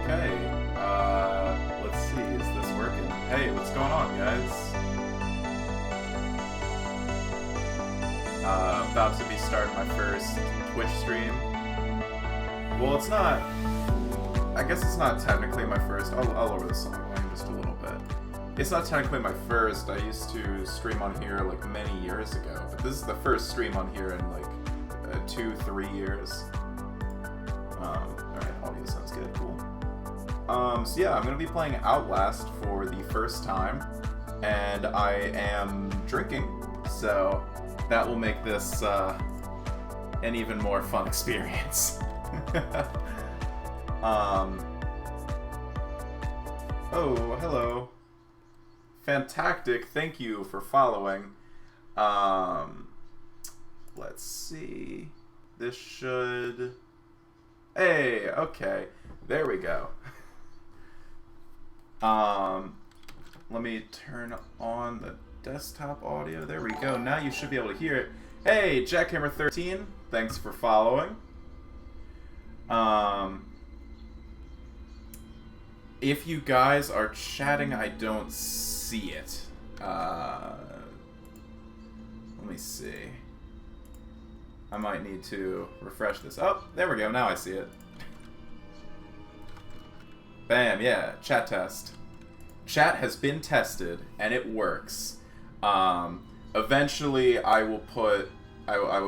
Okay, let's see, is this working? Hey, what's going on, guys? About to be starting my first Twitch stream. Well, it's not, I guess it's not technically my first. I'll lower the song volume just a little bit. It's not technically my first. I used to stream on here like many years ago, but this is the first stream on here in like 2-3 years. Alright, audio sounds good, cool. So yeah, I'm going to be playing Outlast for the first time, and I am drinking, so that will make this an even more fun experience. Oh, hello. Fantastic, thank you for following. Let's see. This should... Hey, okay. There we go. Let me turn on the desktop audio. There we go. Now you should be able to hear it. Hey, Jackhammer13, thanks for following. If you guys are chatting, I don't see it. Let me see. I might need to refresh this. Oh, there we go. Now I see it. Bam, yeah, chat test. Chat has been tested, and it works. Eventually, I will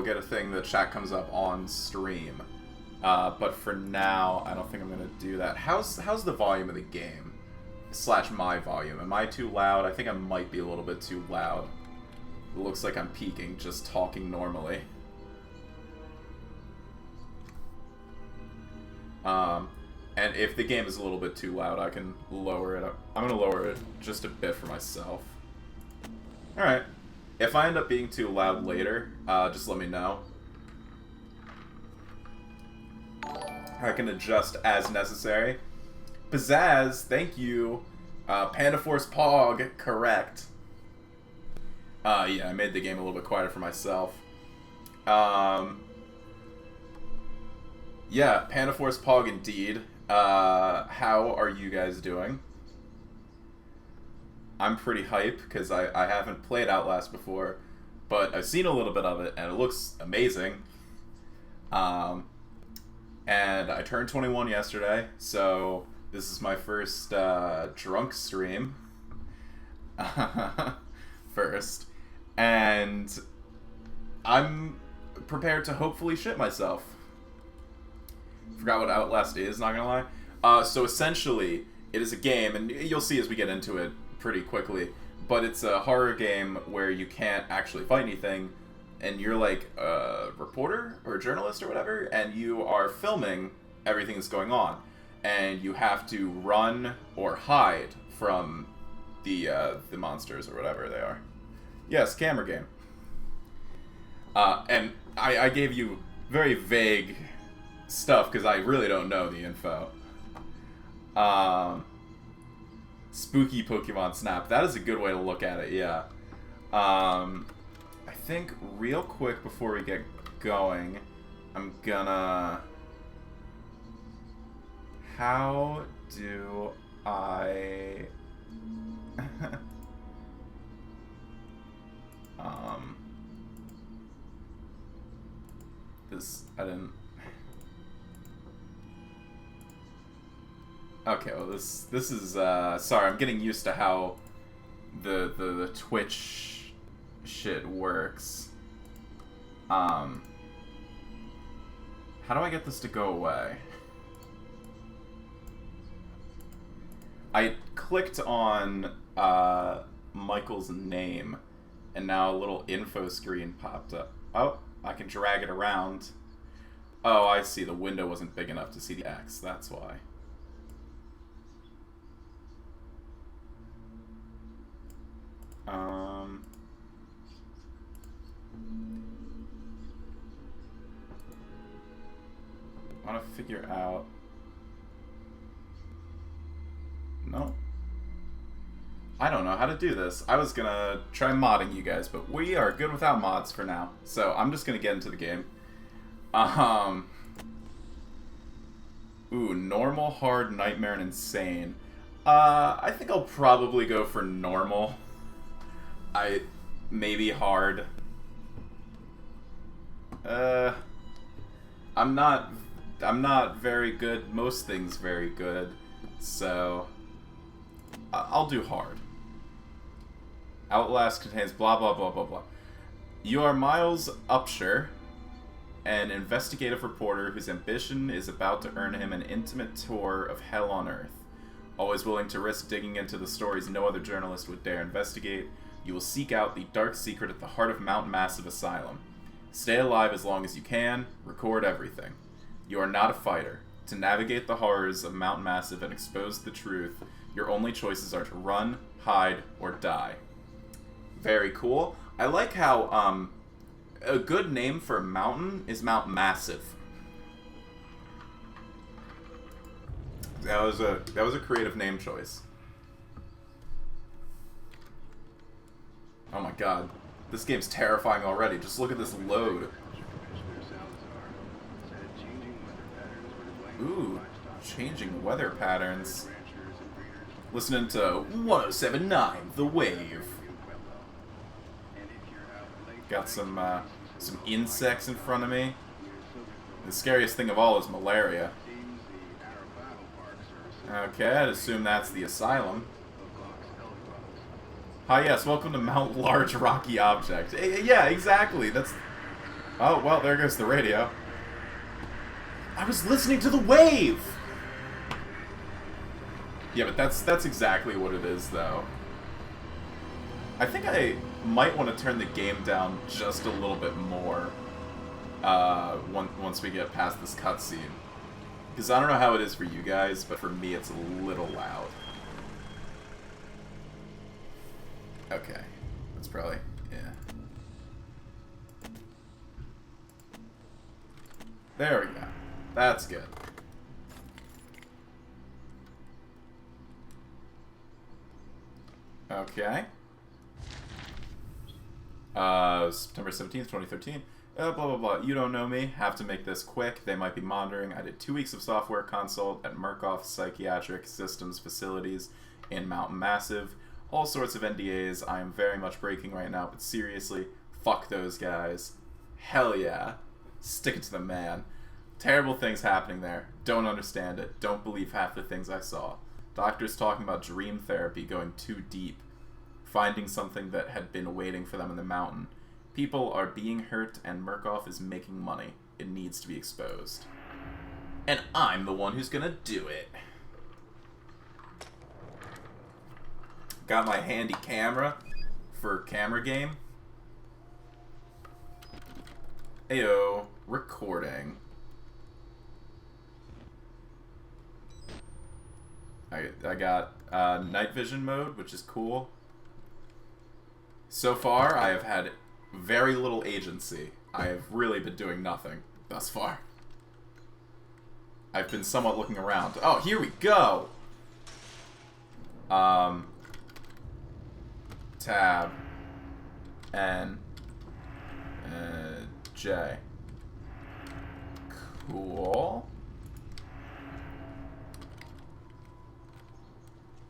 get a thing that chat comes up on stream. But for now, I don't think I'm gonna do that. How's the volume of the game? / my volume. Am I too loud? I think I might be a little bit too loud. It looks like I'm peaking just talking normally. And if the game is a little bit too loud, I can lower it up. I'm gonna lower it just a bit for myself. Alright. If I end up being too loud later, just let me know. I can adjust as necessary. Pizzazz, thank you. PandaForcePog, correct. Yeah, I made the game a little bit quieter for myself. Yeah, PandaForcePog indeed. How are you guys doing? I'm pretty hype, because I haven't played Outlast before, but I've seen a little bit of it, and it looks amazing. And I turned 21 yesterday, so this is my first drunk stream. First. And I'm prepared to hopefully shit myself. Forgot what Outlast is, not gonna lie. So essentially, it is a game, and you'll see as we get into it pretty quickly, but it's a horror game where you can't actually fight anything, and you're like a reporter or a journalist or whatever, and you are filming everything that's going on, and you have to run or hide from the monsters or whatever they are. Yes, camera game. And I gave you very vague stuff because I really don't know the info. Spooky Pokemon Snap. That is a good way to look at it, yeah. I think real quick before we get going, I'm gonna... How do I... I didn't... Okay, well this is, sorry, I'm getting used to how the Twitch shit works. How do I get this to go away? I clicked on Michael's name, and now a little info screen popped up. Oh, I can drag it around. Oh, I see. The window wasn't big enough to see the X. That's why. I want to figure out... No. I don't know how to do this. I was gonna try modding you guys, but we are good without mods for now. So I'm just gonna get into the game. Ooh, normal, hard, nightmare, and insane. I think I'll probably go for normal. Maybe hard. I'm not very good. Most things very good. So, I'll do hard. Outlast contains blah blah blah blah blah. You are Miles Upshur, an investigative reporter whose ambition is about to earn him an intimate tour of hell on Earth. Always willing to risk digging into the stories no other journalist would dare investigate, you will seek out the dark secret at the heart of Mount Massive Asylum. Stay alive as long as you can, record everything. You are not a fighter. To navigate the horrors of Mount Massive and expose the truth, your only choices are to run, hide, or die. Very cool. I like how, a good name for a mountain is Mount Massive. That was a creative name choice. Oh my god. This game's terrifying already. Just look at this load. Ooh, changing weather patterns. Listening to 107.9 The Wave. Got some insects in front of me. The scariest thing of all is malaria. Okay, I'd assume that's the asylum. Hi, yes, welcome to Mount Large Rocky Object. Yeah, exactly, that's... Oh, well, there goes the radio. I was listening to the wave! Yeah, but that's exactly what it is, though. I think I might want to turn the game down just a little bit more once we get past this cutscene. Because I don't know how it is for you guys, but for me it's a little loud. Okay. That's probably... yeah. There we go. That's good. Okay. September 17th, 2013. Blah, blah, blah. You don't know me. Have to make this quick. They might be monitoring. I did 2 weeks of software consult at Murkoff Psychiatric Systems facilities in Mountain Massive. All sorts of NDAs I am very much breaking right now, but seriously, fuck those guys. Hell yeah. Stick it to the man. Terrible things happening there. Don't understand it. Don't believe half the things I saw. Doctors talking about dream therapy going too deep. Finding something that had been waiting for them in the mountain. People are being hurt and Murkoff is making money. It needs to be exposed. And I'm the one who's gonna do it. Got my handy camera for camera game. Ayo, recording. I got night vision mode, which is cool. So far, I have had very little agency. I have really been doing nothing thus far. I've been somewhat looking around. Oh, here we go! Tab. N. J. Cool.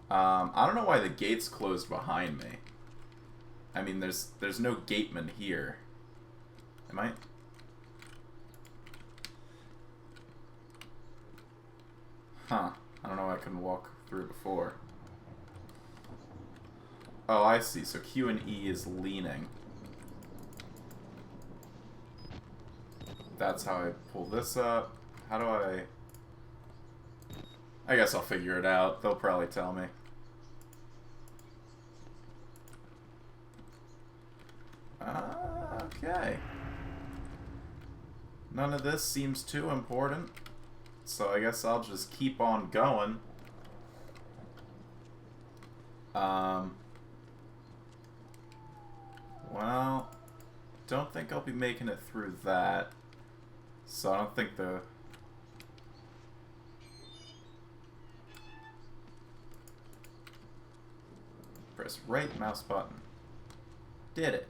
I don't know why the gate's closed behind me. I mean, there's no gateman here. Am I? Huh. I don't know why I couldn't walk through before. Oh, I see. So Q and E is leaning. That's how I pull this up. How do I guess I'll figure it out. They'll probably tell me. Okay. None of this seems too important. So I guess I'll just keep on going. Well, don't think I'll be making it through that. So I don't think the... Press right mouse button. Did it.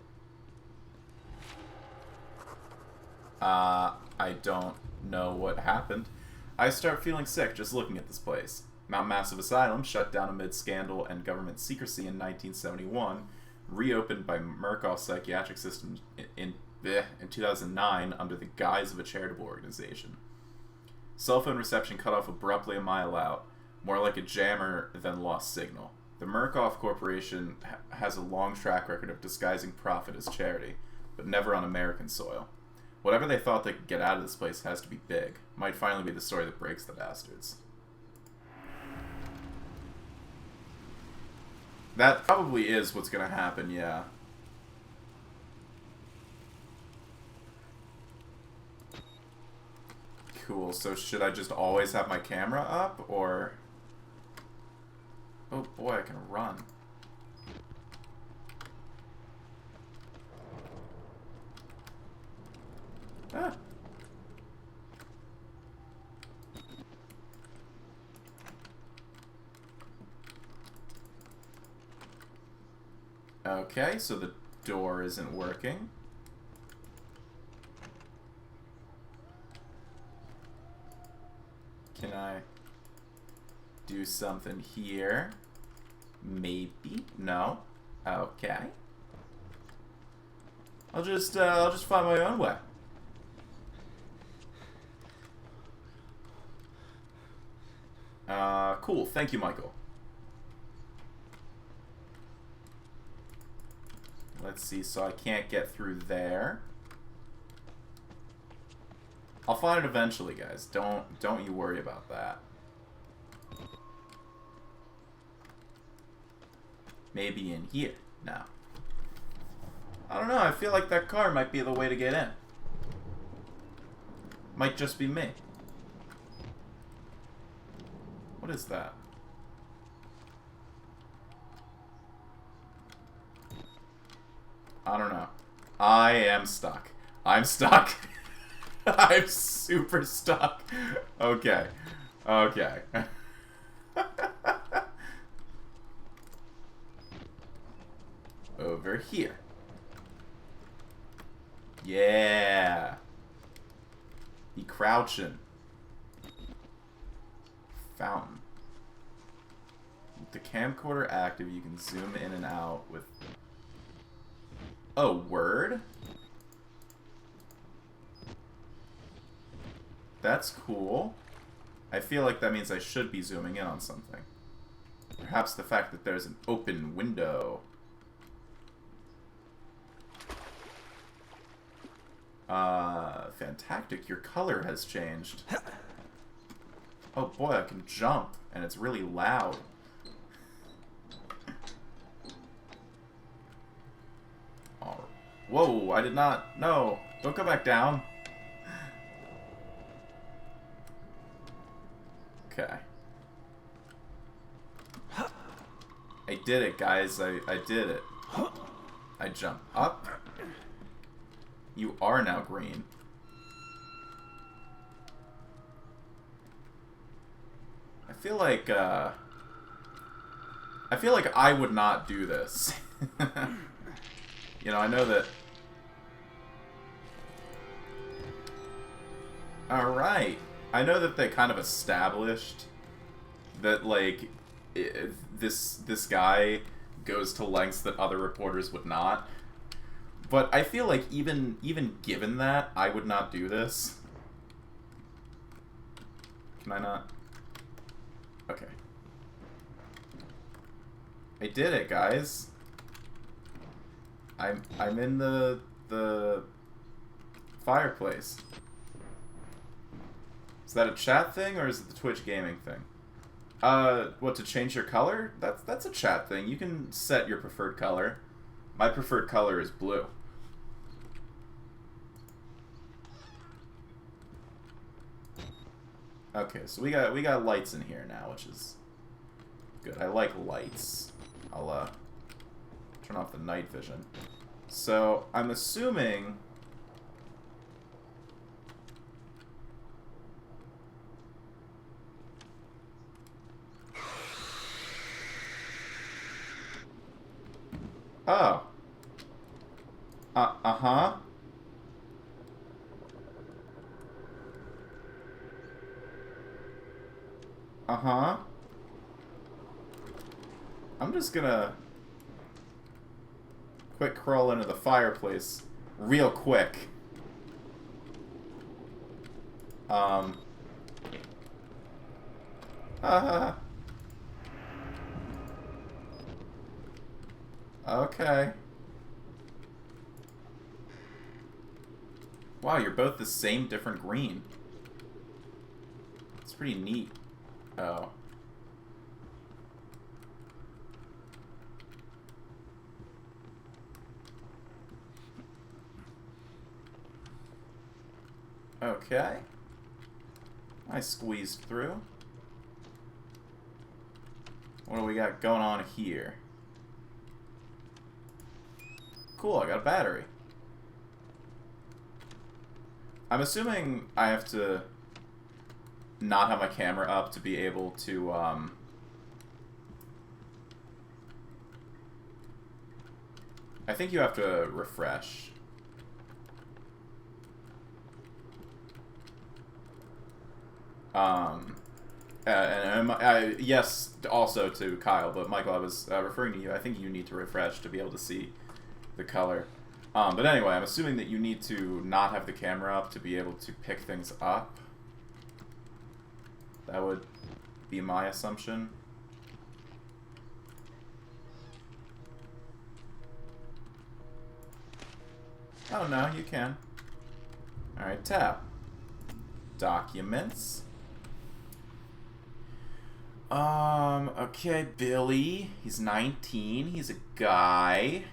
I don't know what happened. I start feeling sick just looking at this place. Mount Massive Asylum, shut down amid scandal and government secrecy in 1971, reopened by Murkoff Psychiatric System in 2009 under the guise of a charitable organization. Cell phone reception cut off abruptly a mile out, more like a jammer than lost signal. The Murkoff Corporation has a long track record of disguising profit as charity, but never on American soil. Whatever they thought they could get out of this place has to be big. Might finally be the story that breaks the bastards. That probably is what's gonna happen, yeah. Cool, so should I just always have my camera up, or... Oh boy, I can run. Ah. Okay, so the door isn't working. Can I do something here? Maybe? No? Okay. I'll just find my own way. Cool. Thank you, Michael. Let's see, so I can't get through there. I'll find it eventually, guys. Don't you worry about that. Maybe in here. No. I don't know, I feel like that car might be the way to get in. Might just be me. What is that? I don't know. I am stuck. I'm stuck. I'm super stuck. Okay. Okay. Over here. Yeah. Be crouching. Fountain. With the camcorder active, you can zoom in and out with... Oh, word? That's cool. I feel like that means I should be zooming in on something. Perhaps the fact that there's an open window. Fantastic. Your color has changed. Oh boy, I can jump, and it's really loud. Oh. Whoa, I did not... No, don't go back down. Okay. I did it, guys. I did it. I jump up. You are now green. I feel like I would not do this. You know, I know that... Alright. I know that they kind of established that, like, this guy goes to lengths that other reporters would not. But I feel like even given that, I would not do this. Can I not? Okay. I did it, guys. I'm in the fireplace. Is that a chat thing or is it the Twitch gaming thing? What, to change your color? That's a chat thing. You can set your preferred color. My preferred color is blue. Okay, so we got lights in here now, which is good. I like lights. I'll turn off the night vision. So I'm assuming. Oh. Uh-huh. Uh-huh. I'm just gonna quick crawl into the fireplace real quick. Okay. Wow, you're both the same different green. It's pretty neat. Oh. Okay. I squeezed through. What do we got going on here? Cool, I got a battery. I'm assuming I have to not have my camera up to be able to, I think you have to refresh. Yes, also to Kyle, but Michael, I was referring to you. I think you need to refresh to be able to see the color. But anyway, I'm assuming that you need to not have the camera up to be able to pick things up. That would be my assumption. Oh, no, you can. Alright, tap. Documents. Okay, Billy. He's 19. He's a guy.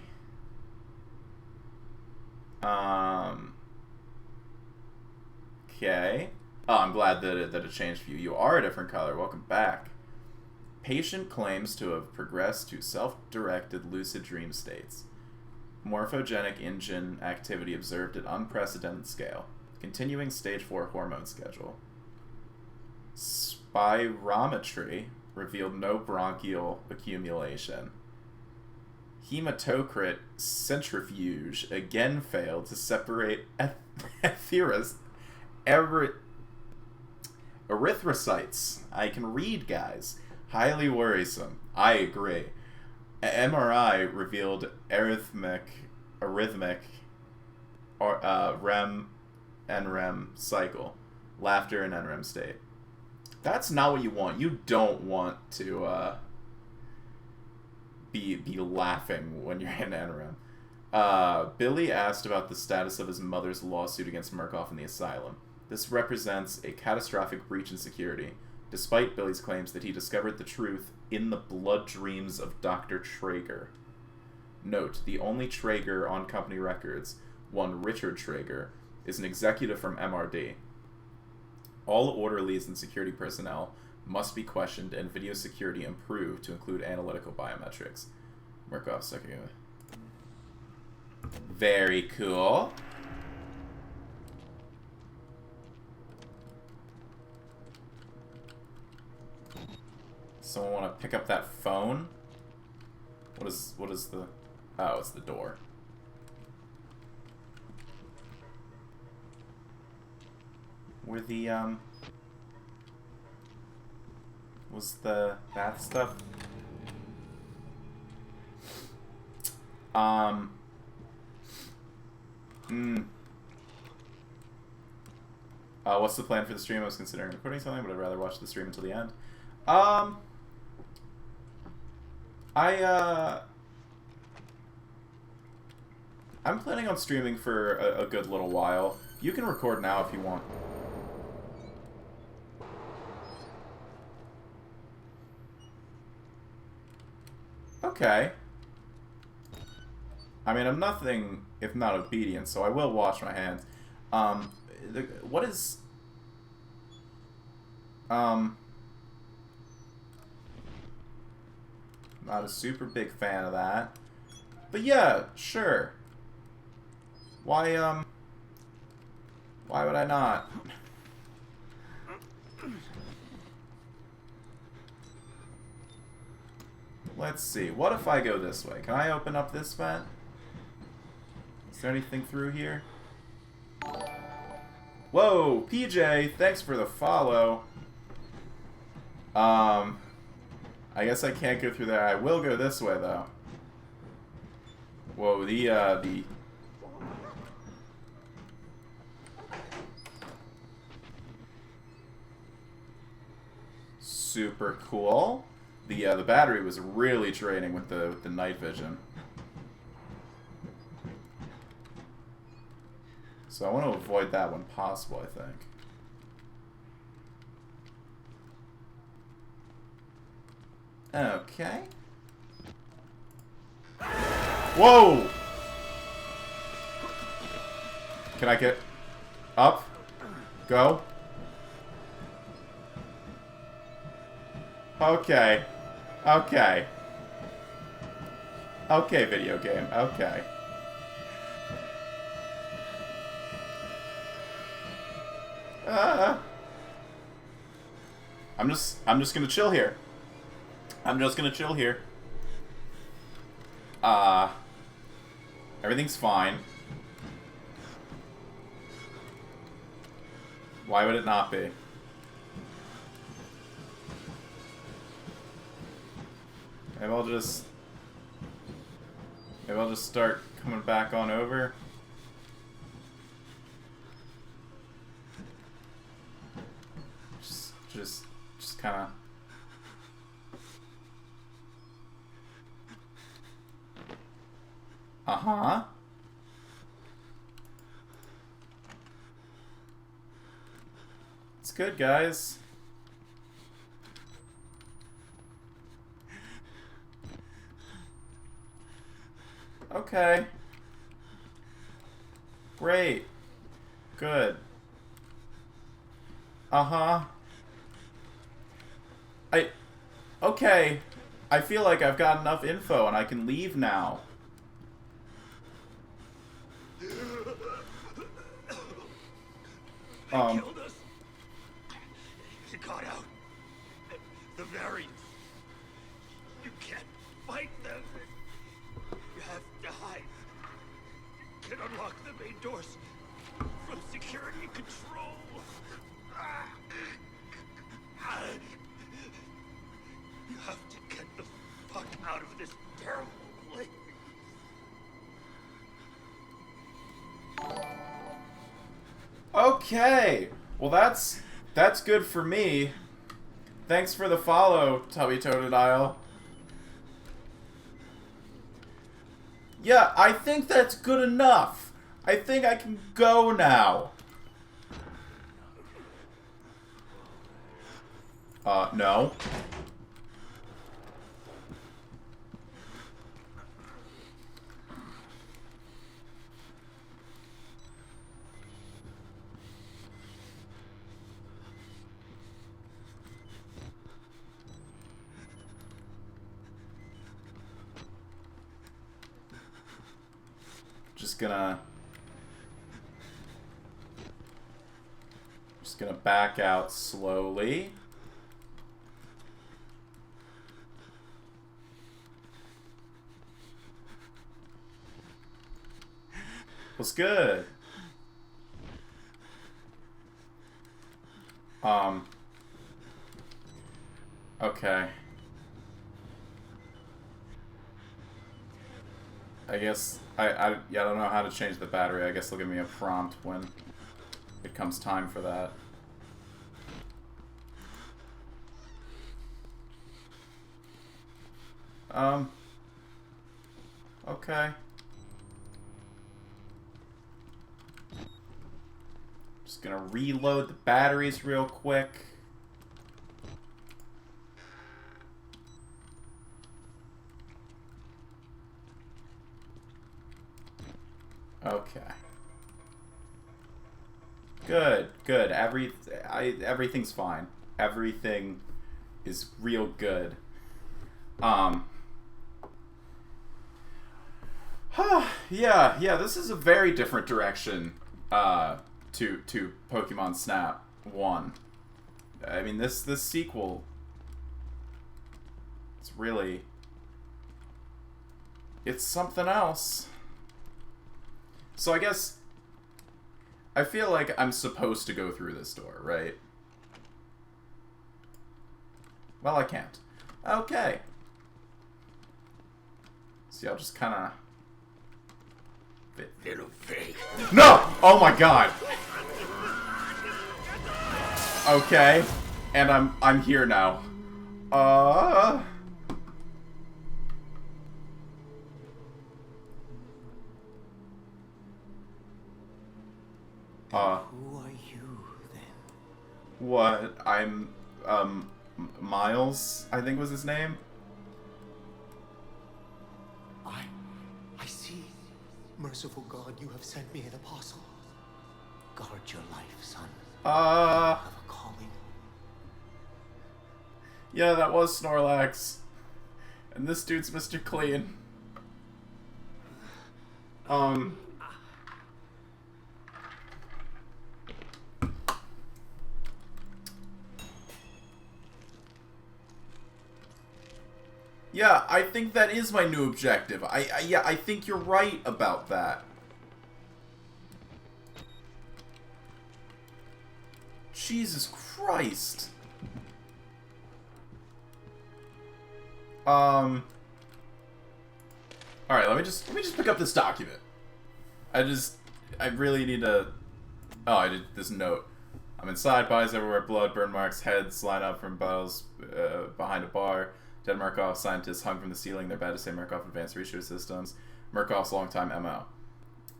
Okay. Oh, I'm glad that it changed for you. You are a different color. Welcome back. Patient claims to have progressed to self-directed lucid dream states. Morphogenic engine activity observed at unprecedented scale. Continuing stage 4 hormone schedule. Spirometry revealed no bronchial accumulation. Hematocrit centrifuge again failed to separate erythrocytes. I can read, guys. Highly worrisome. I agree. MRI revealed arrhythmic REM NREM cycle. Laughter and NREM state. That's not what you want. You don't want to be laughing when you're in NREM. Billy asked about the status of his mother's lawsuit against Murkoff in the asylum. This represents a catastrophic breach in security, despite Billy's claims that he discovered the truth in the blood dreams of Dr. Traeger. Note, the only Traeger on company records, one Richard Traeger, is an executive from MRD. All orderlies and security personnel must be questioned and video security improved to include analytical biometrics. Murkoff second. Very cool. Someone want to pick up that phone? What is the... Oh, it's the door. Where the, was the... that stuff? What's the plan for the stream? I was considering recording something, but I'd rather watch the stream until the end. I'm planning on streaming for a good little while. You can record now if you want. Okay. I mean, I'm nothing if not obedient, so I will wash my hands. What is... Not a super big fan of that. But yeah, sure. Why would I not? Let's see. What if I go this way? Can I open up this vent? Is there anything through here? Whoa, PJ, thanks for the follow. I guess I can't go through there. I will go this way, though. Whoa, the... Super cool. The battery was really draining with the night vision. So I want to avoid that when possible, I think. Okay. Whoa! Can I get up? Go? Okay. Okay. Okay, video game. Okay. I'm just gonna chill here. I'm just gonna chill here. Everything's fine. Why would it not be? Maybe I'll just start coming back on over. Just kind of. Uh-huh. It's good, guys. Okay. Great. Good. Uh-huh. Okay. I feel like I've got enough info and I can leave now. They killed us. You got out. The variants. You can't fight them. You have to hide. You can unlock the main doors from security control. You have to get the fuck out of this terrible place. Okay. Well, that's good for me. Thanks for the follow, Tubby Totodile. Yeah, I think that's good enough. I think I can go now. No. Just gonna back out slowly. What's good? Okay. I guess I don't know how to change the battery. I guess they'll give me a prompt when it comes time for that. Okay. Just gonna reload the batteries real quick. Okay. Good, good. Everything's fine. Everything is real good. Yeah, this is a very different direction to Pokemon Snap 1. I mean, this sequel, it's something else. So I guess I feel like I'm supposed to go through this door, right? Well, I can't. Okay. See, I'll just kind of... Little pig. No! Oh my god! Okay. And I'm here now. Who are you, then? What? I'm, Miles, I think was his name? I see. Merciful God, you have sent me an apostle. Guard your life, son. Have a calling. Yeah, that was Snorlax. And this dude's Mr. Clean. Yeah, I think that is my new objective. Yeah, I think you're right about that. Jesus Christ. Alright, let me just pick up this document. I really need to... Oh, I did this note. I'm inside, bodies everywhere, blood, burn marks, heads line up from bottles behind a bar. Dead Murkoff scientists hung from the ceiling. They're bad to say Murkoff Advanced Research Systems. Murkoff's longtime MO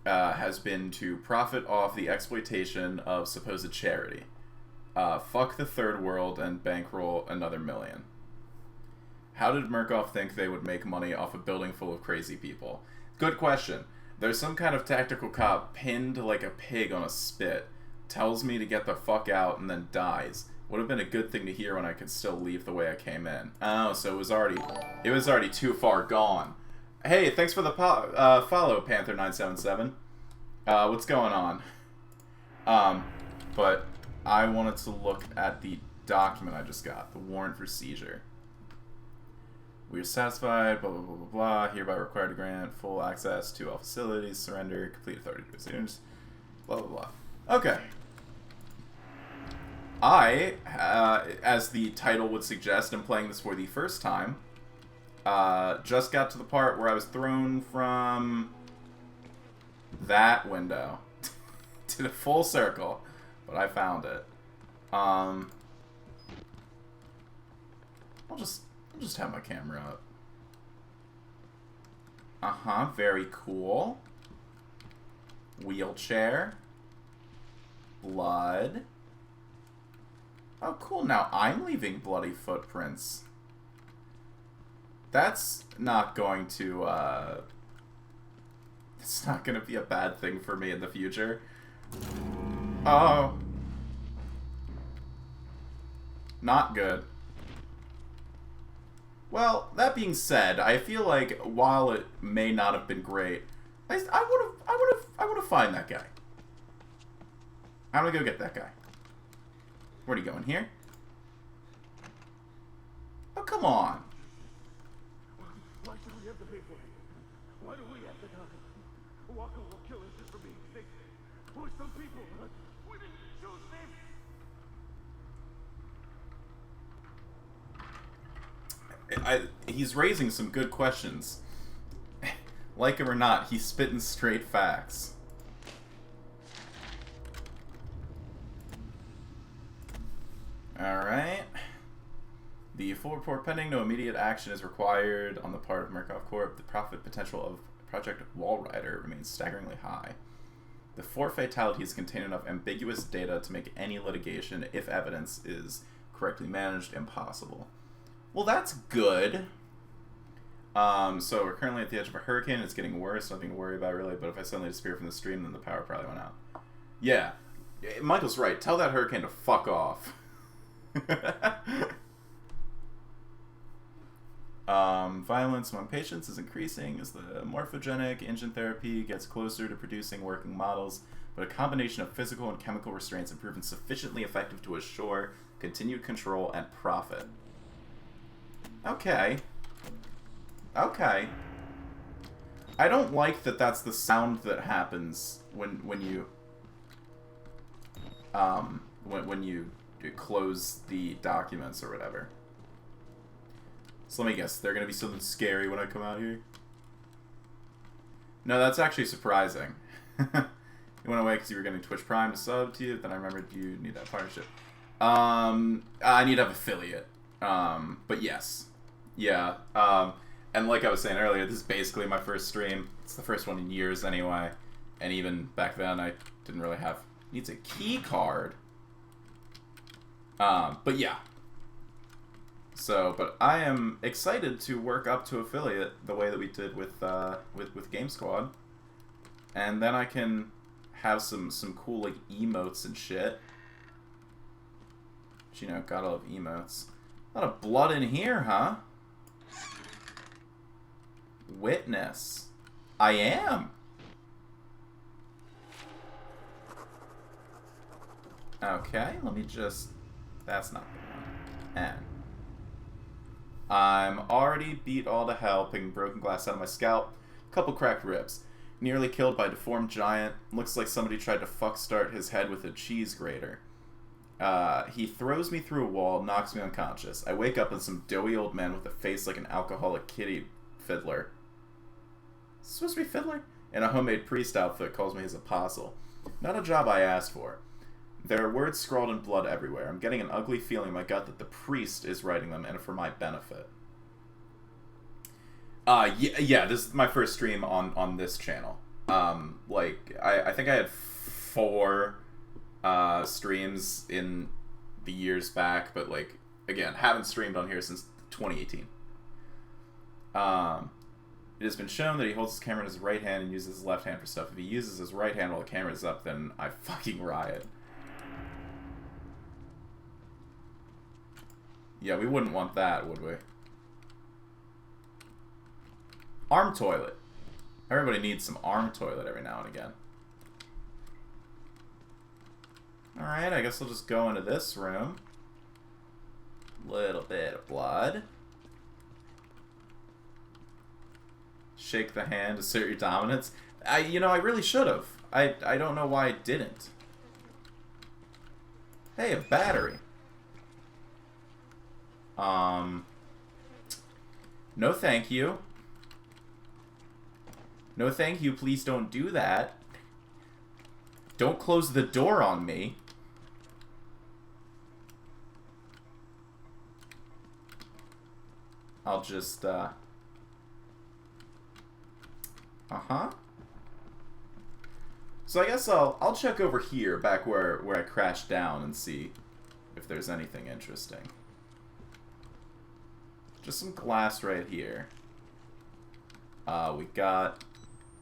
has been to profit off the exploitation of supposed charity. Fuck the third world and bankroll another million. How did Murkoff think they would make money off a building full of crazy people? Good question. There's some kind of tactical cop pinned like a pig on a spit, tells me to get the fuck out, and then dies. Would have been a good thing to hear when I could still leave the way I came in. Oh, so it was already too far gone. Hey, thanks for the follow, Panther977. What's going on? But I wanted to look at the document I just got, the warrant for seizure. We are satisfied, blah, blah, blah, blah, blah. Hereby required to grant full access to all facilities, surrender, complete authority to students, blah, blah, blah. Okay. I, as the title would suggest, am playing this for the first time. Just got to the part where I was thrown from that window to the full circle, but I found it. I'll just have my camera up. Uh-huh, very cool. Wheelchair. Blood. Oh, cool. Now I'm leaving bloody footprints. That's not going to, it's not going to be a bad thing for me in the future. Oh. Not good. Well, that being said, I feel like while it may not have been great, I would have found that guy. I'm gonna go get that guy. Where'd he go, in here? Oh, come on. Why should we have to pay for it? Why do we have to die? Walker will kill us just for being sick. We're some people. We didn't choose this. He's raising some good questions. Like him or not, he's spitting straight facts. Alright. The full report pending. No immediate action is required on the part of Murkoff Corp. The profit potential of Project Wallrider remains staggeringly high. The 4 fatalities contain enough ambiguous data to make any litigation, if evidence is correctly managed, impossible. Well, that's good. So we're currently at the edge of a hurricane. It's getting worse. Nothing to worry about, really. But if I suddenly disappear from the stream, then the power probably went out. Yeah. Michael's right. Tell that hurricane to fuck off. Violence among patients is increasing as the morphogenic engine therapy gets closer to producing working models, but a combination of physical and chemical restraints have proven sufficiently effective to assure continued control and profit. Okay. Okay. I don't like that that's the sound that happens when you close the documents or whatever. So let me guess, they're gonna be something scary when I come out here? No, that's actually surprising. You went away because you were getting Twitch Prime to sub to you, then I remembered you need that partnership. I need to have affiliate. But yes. Yeah. And like I was saying earlier, this is basically my first stream. It's the first one in years anyway. And even back then, I didn't really have... Needs a key card. But yeah. So, but I am excited to work up to affiliate the way that we did with Game Squad. And then I can have some cool, like, emotes and shit. But, you know, gotta love emotes. A lot of blood in here, huh? Witness. I am. Okay, let me just... That's not the one. And... I'm already beat all to hell, picking broken glass out of my scalp. Couple cracked ribs. Nearly killed by a deformed giant. Looks like somebody tried to fuck start his head with a cheese grater. He throws me through a wall, knocks me unconscious. I wake up in some doughy old man with a face like an alcoholic kitty fiddler. Is this supposed to be fiddler? In a homemade priest outfit, calls me his apostle. Not a job I asked for. There are words scrawled in blood everywhere. I'm getting an ugly feeling in my gut that the priest is writing them and for my benefit. Yeah, this is my first stream on this channel. Like, I think I had 4 streams in the years back, but, like, again, haven't streamed on here since 2018. It has been shown that he holds his camera in his right hand and uses his left hand for stuff. If he uses his right hand while the camera is up, then I fucking riot. Yeah, we wouldn't want that, would we? Arm toilet. Everybody needs some arm toilet every now and again. Alright, I guess we'll just go into this room. Little bit of blood. Shake the hand, assert your dominance. You know, I really should have. I don't know why I didn't. Hey, a battery. No thank you. No thank you, please don't do that. Don't close the door on me. I'll just, Uh-huh. So I guess I'll check over here, back where I crashed down, and see if there's anything interesting. Just some glass right here. We got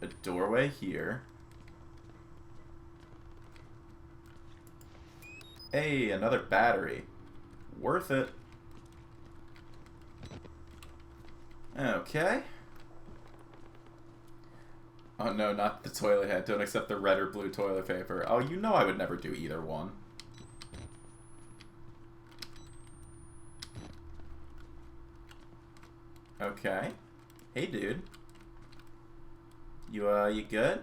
a doorway here. Hey, another battery. Worth it. Okay. Oh no, not the toilet head. Don't accept the red or blue toilet paper. Oh, you know I would never do either one. Okay. Hey, dude. You good?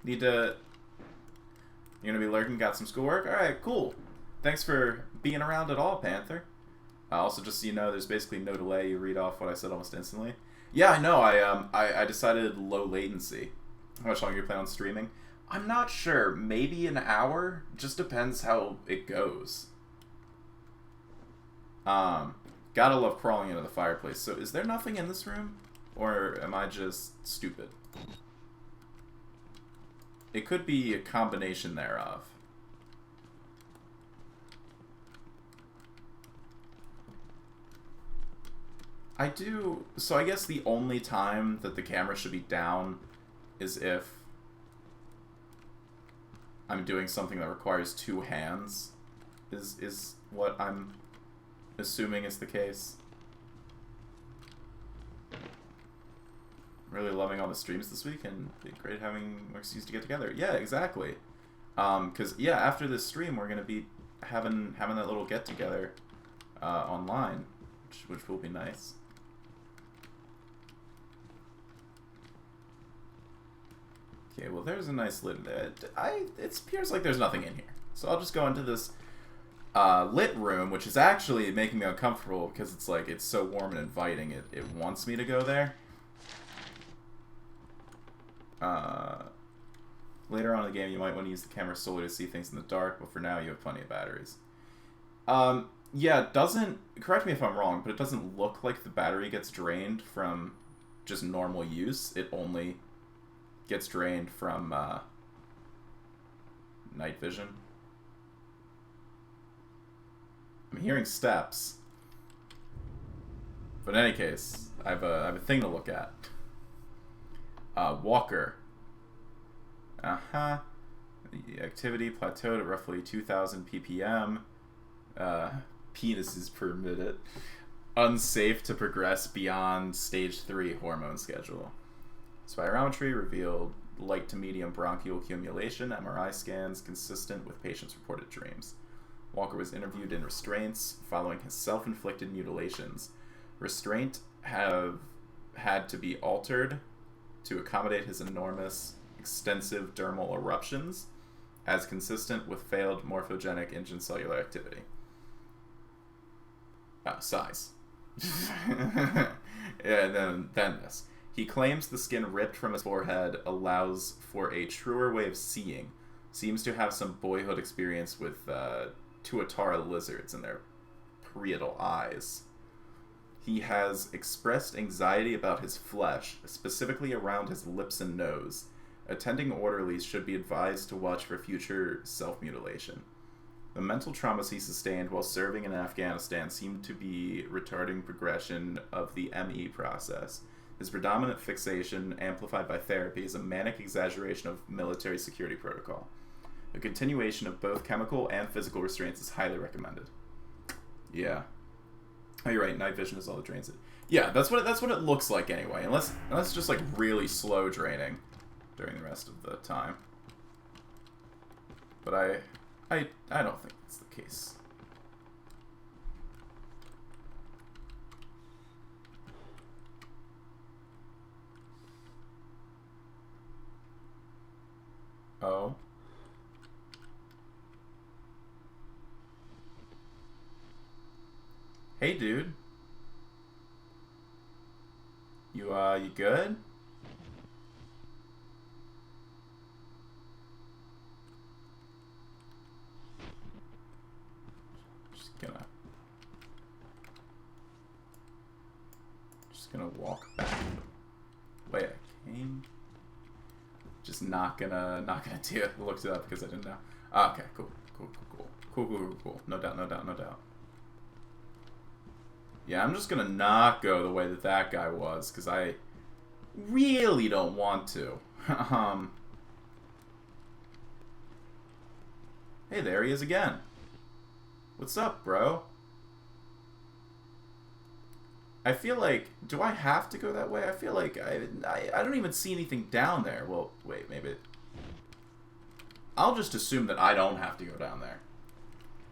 Need to... You're gonna be lurking? Got some schoolwork? Alright, cool. Thanks for being around at all, Panther. Also, just so you know, there's basically no delay. You read off what I said almost instantly. Yeah, I know. I decided low latency. How much longer you plan on streaming? I'm not sure. Maybe an hour? Just depends how it goes. Gotta love crawling into the fireplace. So is there nothing in this room? Or am I just stupid? It could be a combination thereof. So I guess the only time that the camera should be down is if I'm doing something that requires 2 hands, is what I'm assuming is the case. Really loving all the streams this week, and it's great having more excuse to get together. Yeah, exactly. Because, yeah, after this stream, we're going to be having that little get-together online, which will be nice. Okay, well, there's a nice lid there. It appears like there's nothing in here. So I'll just go into this lit room, which is actually making me uncomfortable because it's like it's so warm and inviting. It wants me to go there. Later on in the game, you might want to use the camera solely to see things in the dark, but for now, you have plenty of batteries. Yeah, it doesn't... Correct me if I'm wrong, but it doesn't look like the battery gets drained from just normal use. It only gets drained from night vision. I'm hearing steps. But in any case, I have a thing to look at. Walker. The activity plateaued at roughly 2,000 ppm. Penises per minute. Unsafe to progress beyond stage 3 hormone schedule. Spirometry revealed light to medium bronchial accumulation. MRI scans consistent with patient's reported dreams. Walker was interviewed in restraints following his self-inflicted mutilations. Restraint have had to be altered to accommodate his enormous, extensive dermal eruptions, as consistent with failed morphogenic intracellular activity. Size. And then this. He claims the skin ripped from his forehead allows for a truer way of seeing. Seems to have some boyhood experience with tuatara lizards in their parietal eyes. He has expressed anxiety about his flesh, specifically around his lips and nose. Attending orderlies should be advised to watch for future self-mutilation. The mental traumas he sustained while serving in Afghanistan seem to be retarding progression of the ME process. His predominant fixation, amplified by therapy, is a manic exaggeration of military security protocol. A continuation of both chemical and physical restraints is highly recommended. Yeah. Oh, you're right. Night vision is all that drains it. Yeah, that's what it looks like anyway. Unless it's just like really slow draining during the rest of the time. But I don't think that's the case. Oh. Hey, dude. You good? Just gonna walk back the way I came. Just not gonna do it. Looked it up because I didn't know. Okay, cool. No doubt. Yeah, I'm just gonna not go the way that guy was, because I really don't want to. Hey, there he is again. What's up, bro? I feel like, do I have to go that way? I feel like I don't even see anything down there. Well, wait, maybe. I'll just assume that I don't have to go down there.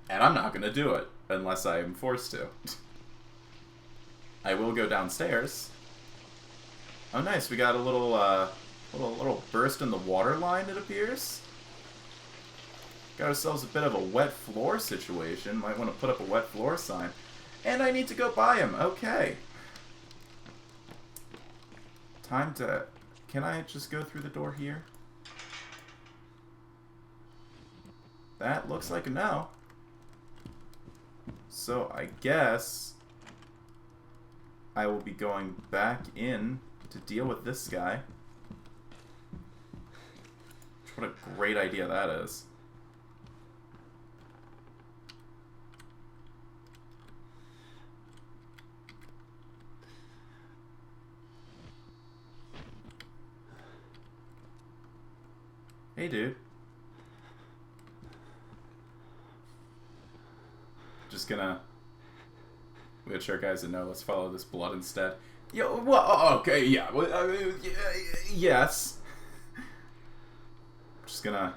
And I'm not gonna do it, unless I'm forced to. I will go downstairs. Oh, nice. We got a little burst in the water line, it appears. Got ourselves a bit of a wet floor situation. Might want to put up a wet floor sign. And I need to go buy him. Okay. Time to... Can I just go through the door here? That looks like a no. So I guess I will be going back in to deal with this guy. What a great idea that is. Hey, dude. Just gonna... We got sure guys that know. Let's follow this blood instead. Yo, well, okay, yeah. Yes. Just gonna...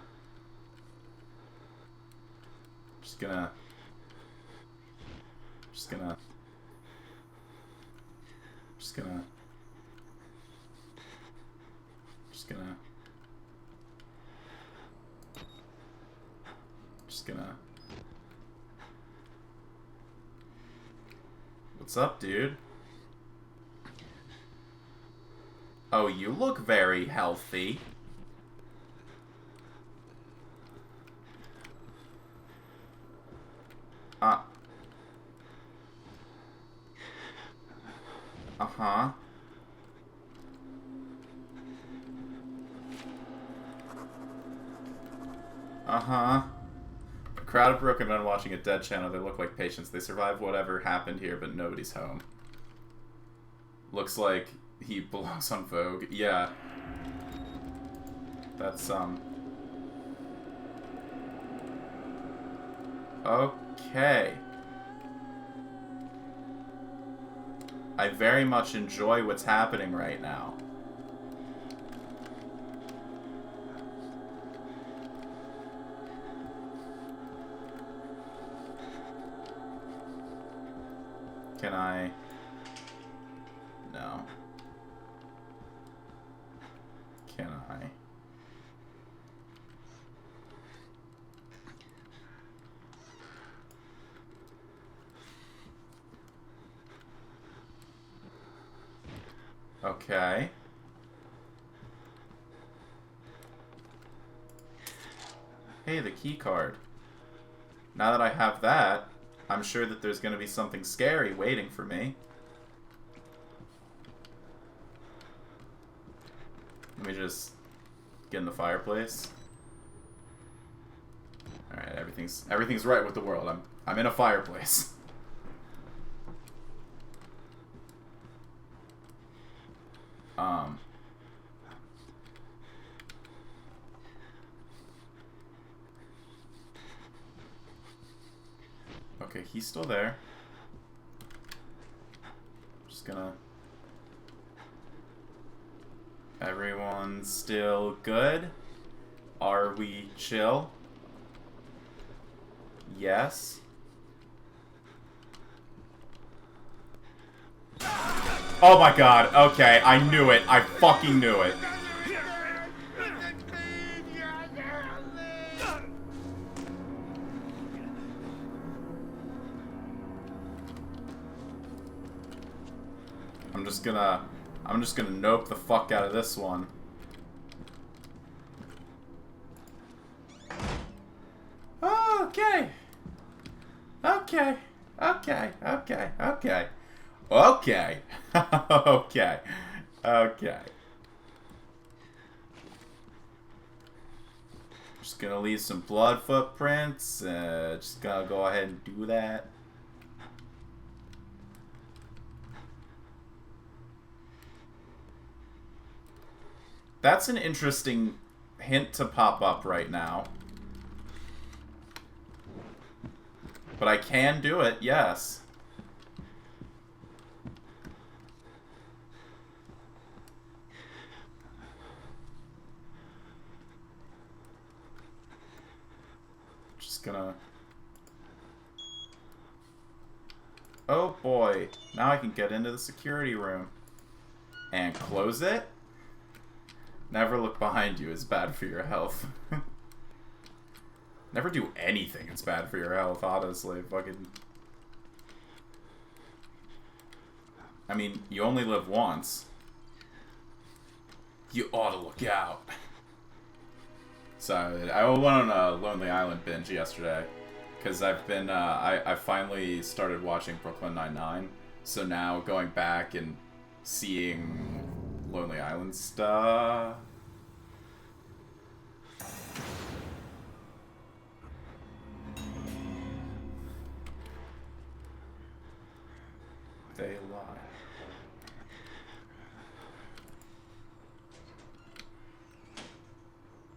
What's up, dude? Oh, you look very healthy. Uh-huh. Uh-huh. A crowd of broken men watching a dead channel. They look like patients. They survive whatever happened here, but nobody's home. Looks like he belongs on Vogue. Yeah. That's, okay. I very much enjoy what's happening right now. Can I? No. Can I? Okay. Hey, the key card. Now that I have that, I'm sure that there's going to be something scary waiting for me. Let me just get in the fireplace. All right, everything's right with the world. I'm in a fireplace. Okay, he's still there. Just gonna... Everyone's still good? Are we chill? Yes. Oh my god, okay, I knew it. I fucking knew it. I'm just gonna nope the fuck out of this one. Okay. Okay. Okay. Okay. Okay. Okay. Okay. Okay. Just gonna leave some blood footprints. Just gonna go ahead and do that. That's an interesting hint to pop up right now. But I can do it, yes. Just gonna... Oh boy, now I can get into the security room. And close it? Never look behind you is bad for your health. Never do anything that's bad for your health, honestly. Fucking... I mean, you only live once. You ought to look out. So, I went on a Lonely Island binge yesterday. Because I've been, I finally started watching Brooklyn Nine-Nine. So now, going back and seeing Lonely Island stuff. They lie.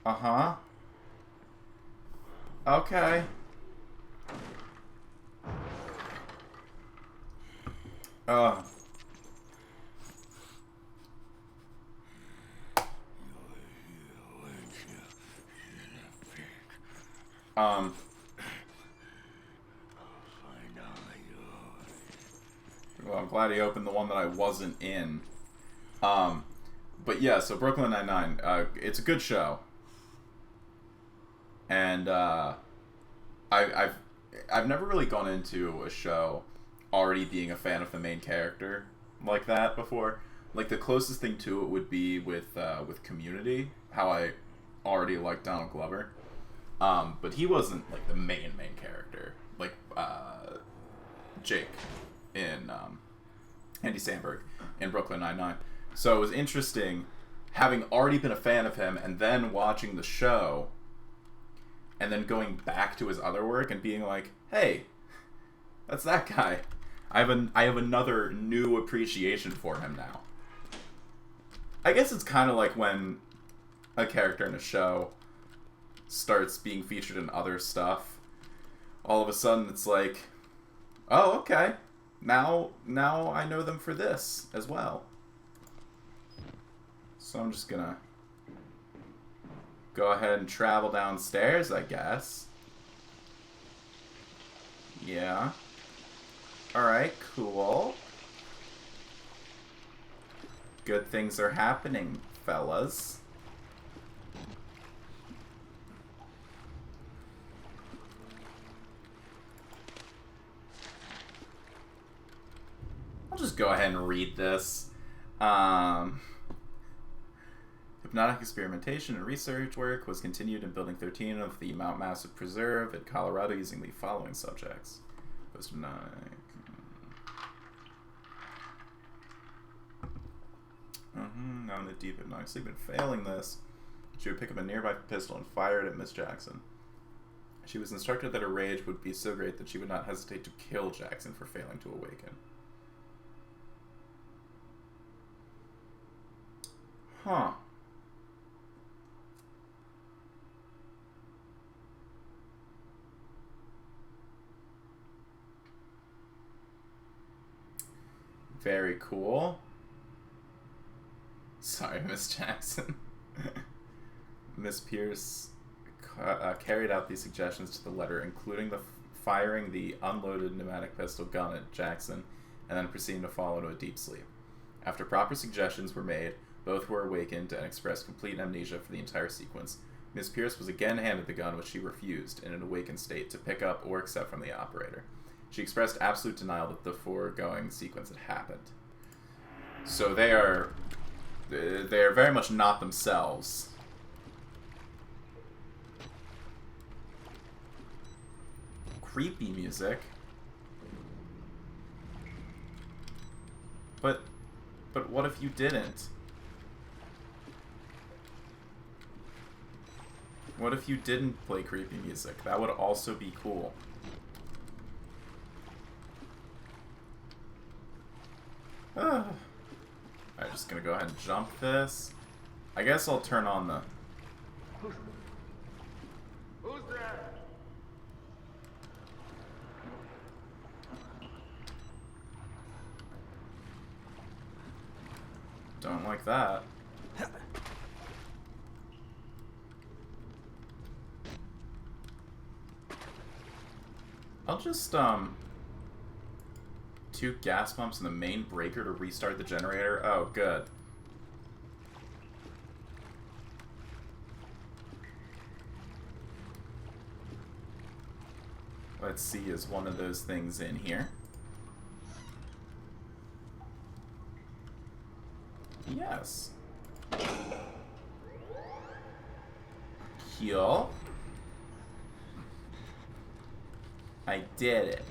Uh-huh. Okay. Well, I'm glad he opened the one that I wasn't in. But yeah, so Brooklyn Nine-Nine, it's a good show. And, I've never really gone into a show already being a fan of the main character like that before. Like, the closest thing to it would be with Community, how I already liked Donald Glover. But he wasn't, like, the main character. Like, Jake in Andy Samberg in Brooklyn Nine-Nine. So it was interesting having already been a fan of him and then watching the show and then going back to his other work and being like, hey, that's that guy. I have another new appreciation for him now. I guess it's kind of like when a character in a show starts being featured in other stuff. All of a sudden it's like, oh, okay. Now I know them for this as well. So I'm just gonna go ahead and travel downstairs, I guess. Yeah. Alright, cool. Good things are happening, fellas. I'll just go ahead and read this. Hypnotic experimentation and research work was continued in Building 13 of the Mount Massive Preserve in Colorado using the following subjects. Post-hypnotic. Now in the deep hypnotic sleep and failing this, she would pick up a nearby pistol and fire it at Miss Jackson. She was instructed that her rage would be so great that she would not hesitate to kill Jackson for failing to awaken. Huh. Very cool. Sorry, Miss Jackson. Miss Pierce carried out these suggestions to the letter, including the firing the unloaded pneumatic pistol gun at Jackson, and then proceeding to fall into a deep sleep. After proper suggestions were made, both were awakened and expressed complete amnesia for the entire sequence. Miss Pierce was again handed the gun, which she refused, in an awakened state, to pick up or accept from the operator. She expressed absolute denial that the foregoing sequence had happened. So they are very much not themselves. Creepy music. But what if you didn't? What if you didn't play creepy music? That would also be cool. Alright, just gonna go ahead and jump this. I guess I'll turn on the... Who's there? Don't like that. I'll just, 2 gas pumps and the main breaker to restart the generator. Oh, good. Let's see, is one of those things in here? Yes. Heal. I did it.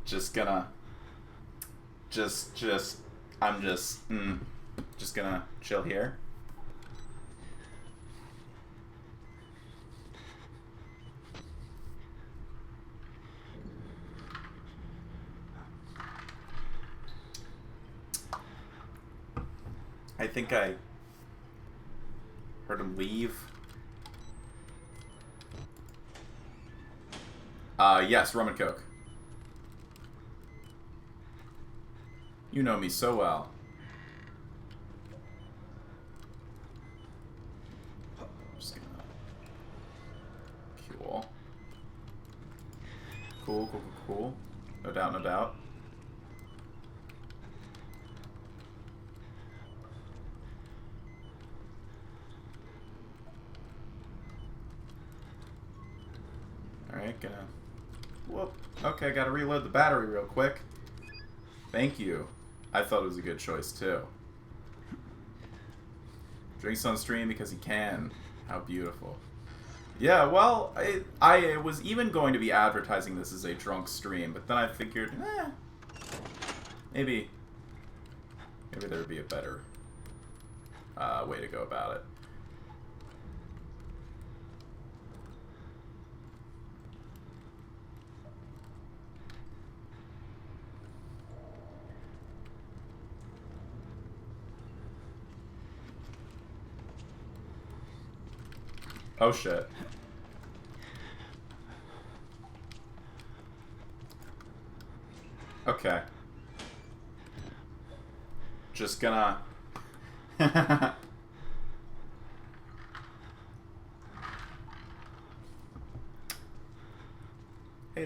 Just gonna... I'm just gonna chill here. think I heard him leave. Yes, rum and coke. You know me so well. Just gonna... Cool. Cool, cool, cool, cool. No doubt, no doubt. Alright, gonna... Whoop. Okay, gotta reload the battery real quick. Thank you. I thought it was a good choice, too. Drinks on stream because he can. How beautiful. Yeah, well, I was even going to be advertising this as a drunk stream, but then I figured, maybe there would be a better way to go about it. Oh shit. Okay. Just gonna... Hey,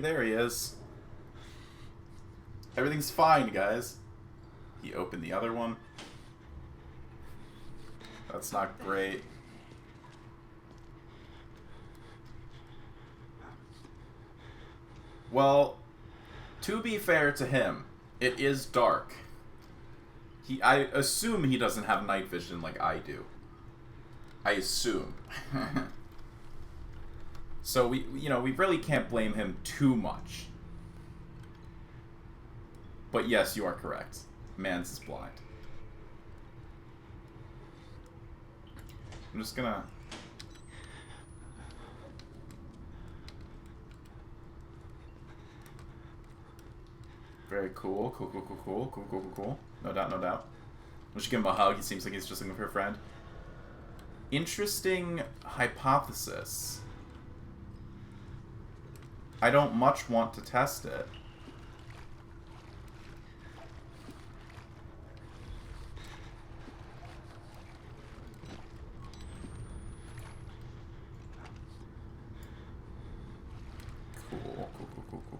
there he is. Everything's fine, guys. He opened the other one. That's not great. Well, to be fair to him, it is dark. I assume he doesn't have night vision like I do. I assume. So we really can't blame him too much. But yes, you are correct. Mans is blind. I'm just gonna... Very cool. Cool. No doubt, no doubt. We should give him a hug. He seems like he's just looking for a friend. Interesting hypothesis. I don't much want to test it.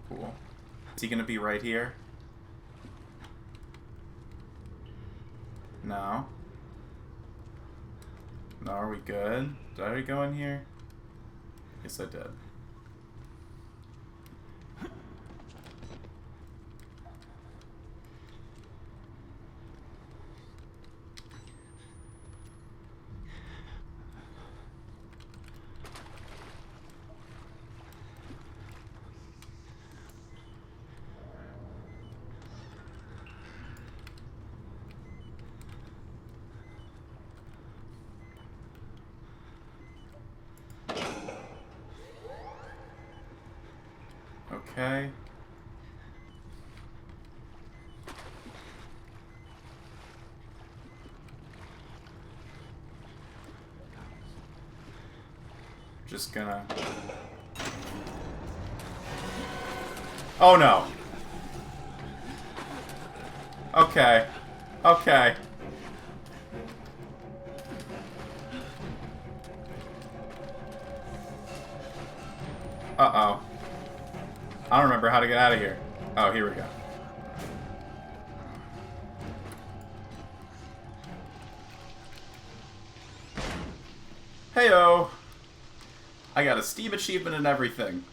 Cool. Is he gonna be right here? No. No, are we good? Did I already go in here? Yes, I did. Okay. Just gonna... Oh no! Okay. Okay. Uh-oh. I don't remember how to get out of here. Oh, here we go. Heyo! I got a Steam achievement and everything.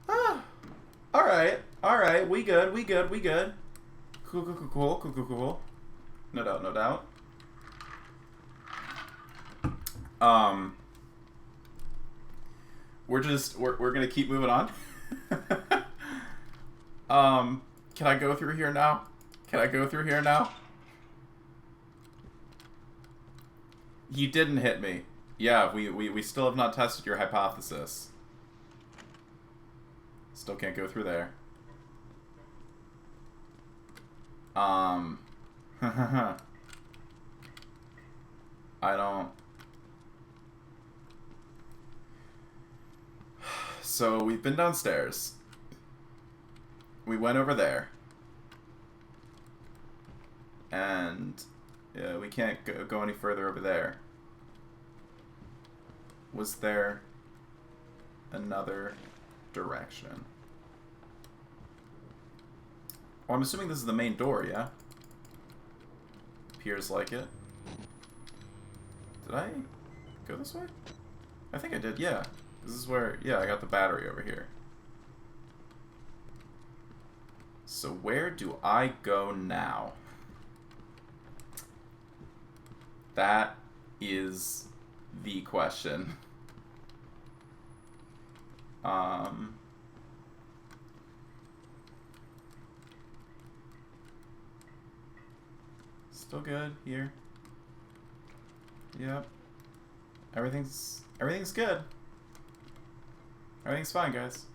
Ah! Alright. We good. Cool. No doubt. We're gonna keep moving on. Can I go through here now? You didn't hit me. Yeah, we still have not tested your hypothesis. Still can't go through there. I don't... So, we've been downstairs. We went over there. And... yeah, we can't go any further over there. Was there another direction? Well, I'm assuming this is the main door, yeah? Appears like it. Did I go this way? I think I did, yeah. This is where, yeah, I got the battery over here. So where do I go now? That is the question. Still good here. Yep. Everything's good. Everything's fine, guys.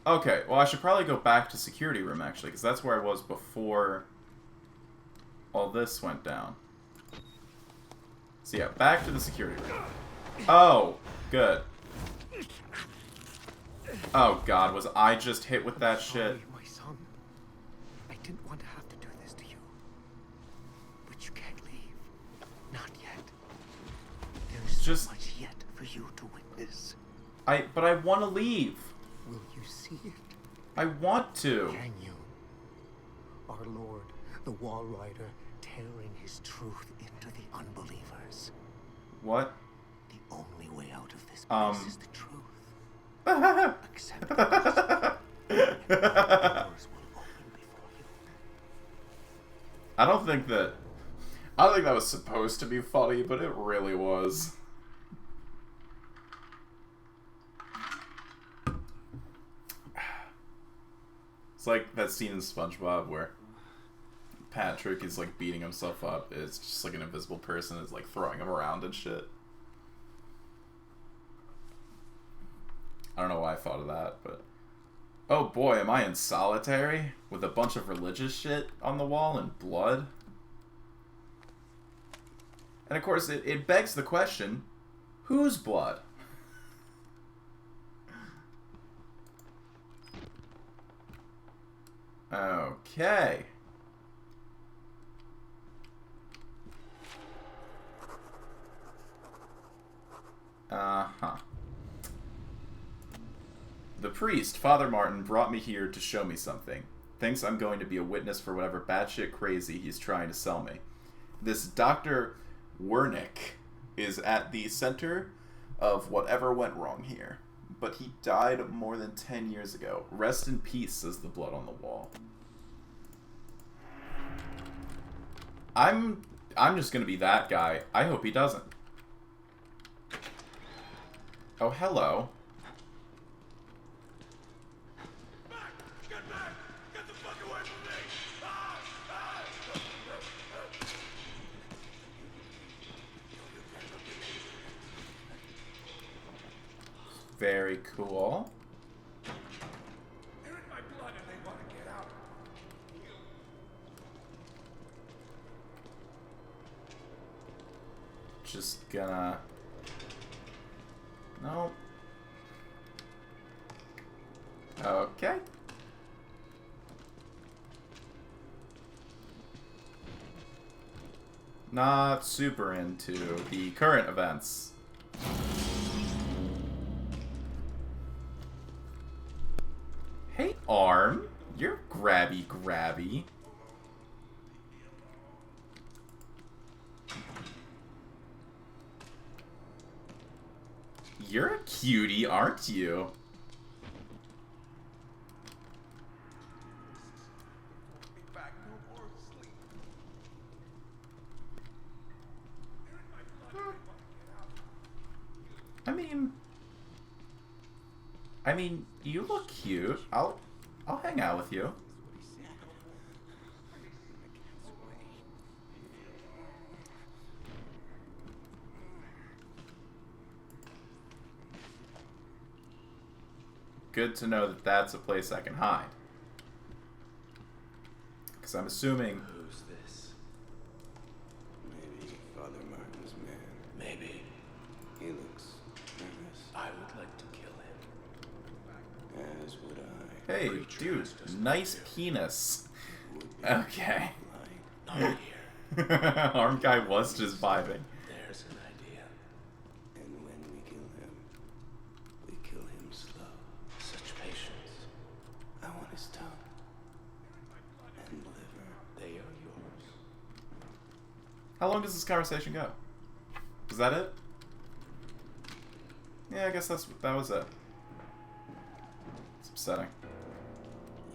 Okay, well I should probably go back to security room actually, because that's where I was before all this went down. So yeah, back to the security room. Oh, good. Oh god, was I just hit with that shit? My son. I didn't want to have to do this to you. But you can't leave. Not yet. There's Just... so much yet for you to witness. But I want to leave. Will you see it? I want to. Can you? Our Lord, the Wall Rider, tearing his truth into the unbelievers. What? The only way out of this place is the truth. Accept this. And the doors will open before you. I don't think that was supposed to be funny, but it really was. It's like that scene in SpongeBob where Patrick is like beating himself up. It's just like an invisible person is like throwing him around and shit. I don't know why I thought of that, but... oh boy, am I in solitary? With a bunch of religious shit on the wall and blood? And of course, it begs the question, whose blood? Okay. Uh-huh. The priest, Father Martin, brought me here to show me something. Thinks I'm going to be a witness for whatever batshit crazy he's trying to sell me. This Dr. Wernick is at the center of whatever went wrong here. But he died more than 10 years ago. Rest in peace, says the blood on the wall. I'm just gonna be that guy. I hope he doesn't. Oh, hello. Get back! Get the fuck away from me! Very cool. They're in my blood and they want to get out. Just gonna... no. Okay. Not super into the current events. Hey, Arm. You're grabby. You're a cutie, aren't you? Be back, no more sleep. They're in my blood and they want to get out. I mean, you look cute. I'll hang out with you. good to know that that's a place I can hide. Because I'm assuming... Who's this? Maybe Father Martin's man. Maybe. He looks nervous. I would like to kill him. As would I. Hey, Creature dude, has just nice lived penis. Would be Okay. light. Not here. Armed guy was just vibing. There's an idea. And when we kill him slow. Such patience. I want his tongue. And liver. They are yours. How long does this conversation go? Is that it? Yeah, I guess that was it. It's upsetting.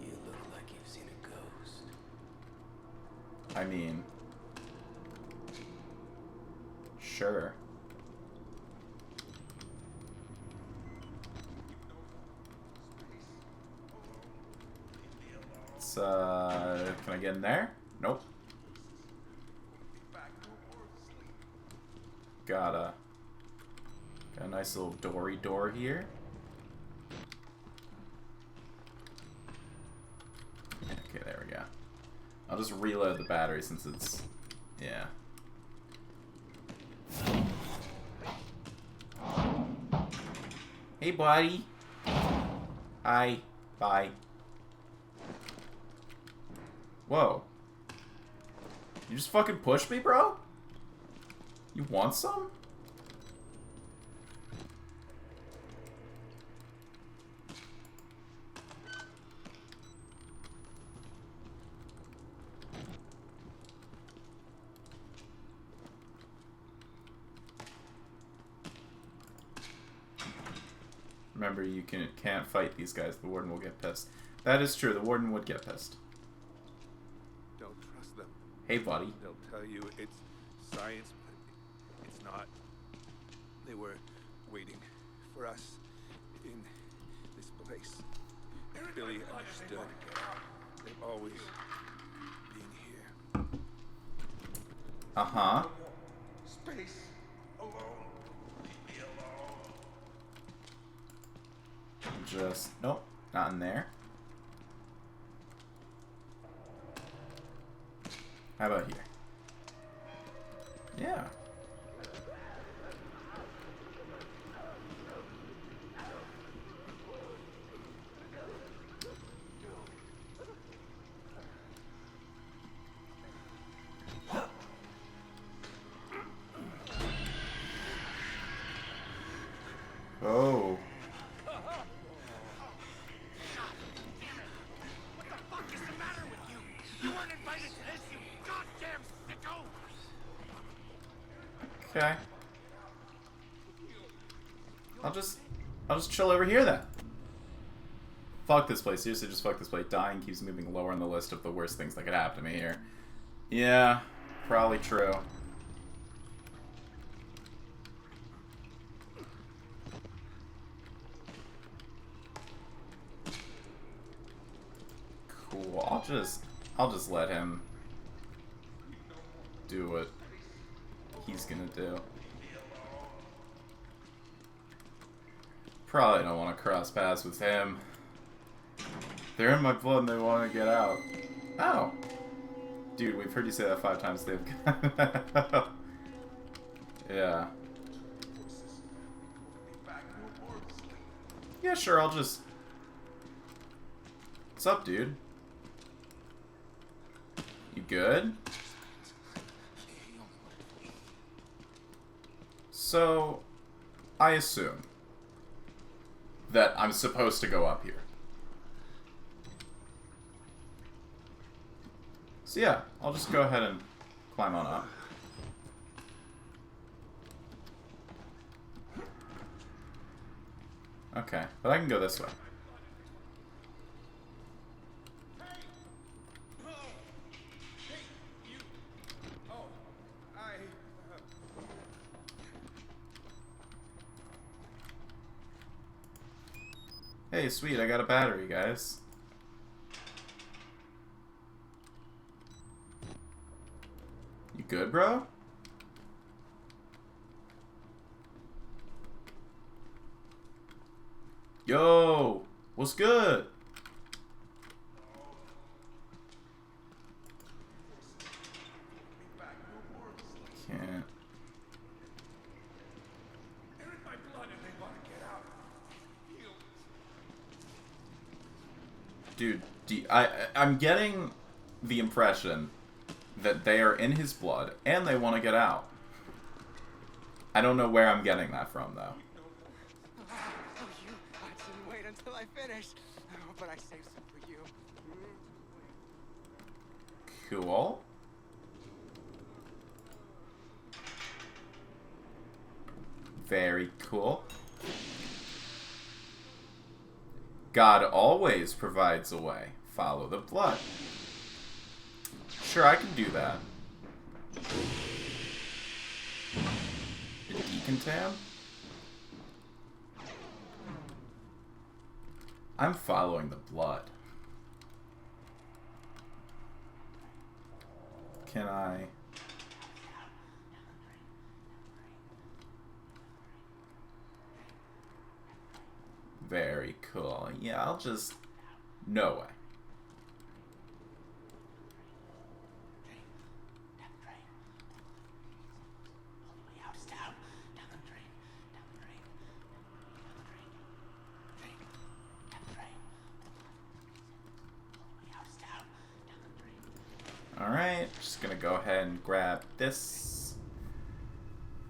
You look like you've seen a ghost. I mean... Sure. It's, can I get in there? Nope. Got a nice little doory door here. Okay, there we go. I'll just reload the battery since it's... yeah. Hey, buddy. Hi. Bye. Whoa. You just fucking pushed me, bro? You want some? Remember, you can't fight these guys. The warden will get pissed. That is true. The warden would get pissed. Don't trust them. Hey, buddy. They'll tell you it's science, but it's not. They were waiting for us in this place. Billy understood. They've always been here. Uh-huh. Space alone. Leave me alone. Just... nope. Not in there. How about here? Yeah. Oh. What the fuck is the matter with you? You weren't invited to this, you goddamn sicko! Okay. I'll just chill over here then. Fuck this place. Seriously, just fuck this place. Dying keeps moving lower on the list of the worst things that could happen to me here. Yeah, probably true. Cool. I'll just let him do what he's gonna do. Probably don't want to cross paths with him. They're in my blood and they want to get out. Oh. Dude, we've heard you say that 5 times. They've yeah. Yeah, sure, I'll just... What's up, dude? You good? So, I assume that I'm supposed to go up here. So yeah, I'll just go ahead and climb on up. Okay, but I can go this way. Hey, sweet, I got a battery, guys. You good, bro? Yo! What's good? Can't. They're in my blood and they want to get out. You. Dude, I'm getting the impression that they are in his blood and they want to get out. I don't know where I'm getting that from, though. Oh, you! I didn't wait until I finished. Oh, but I saved some for you. Cool. Very cool. God always provides a way. Follow the blood. Sure, I can do that. The decontam? I'm following the blood. Can I... Very cool. Yeah, I'll just... No way. Alright, just gonna go ahead and grab this.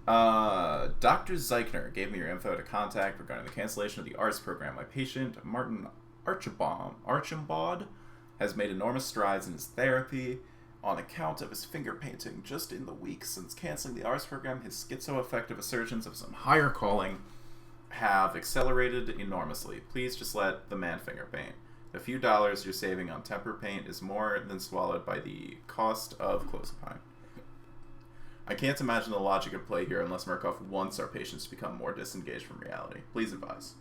Dr. Zeichner gave me your info to contact regarding the cancellation of the arts program. My patient, Martin Archambaud, has made enormous strides in his therapy on account of his finger painting. Just in the weeks since canceling the arts program, his schizoaffective assertions of some higher calling have accelerated enormously. Please just let the man finger paint. The few dollars you're saving on temper paint is more than swallowed by the cost of clozapine. I can't imagine the logic at play here unless Murkoff wants our patients to become more disengaged from reality. Please advise.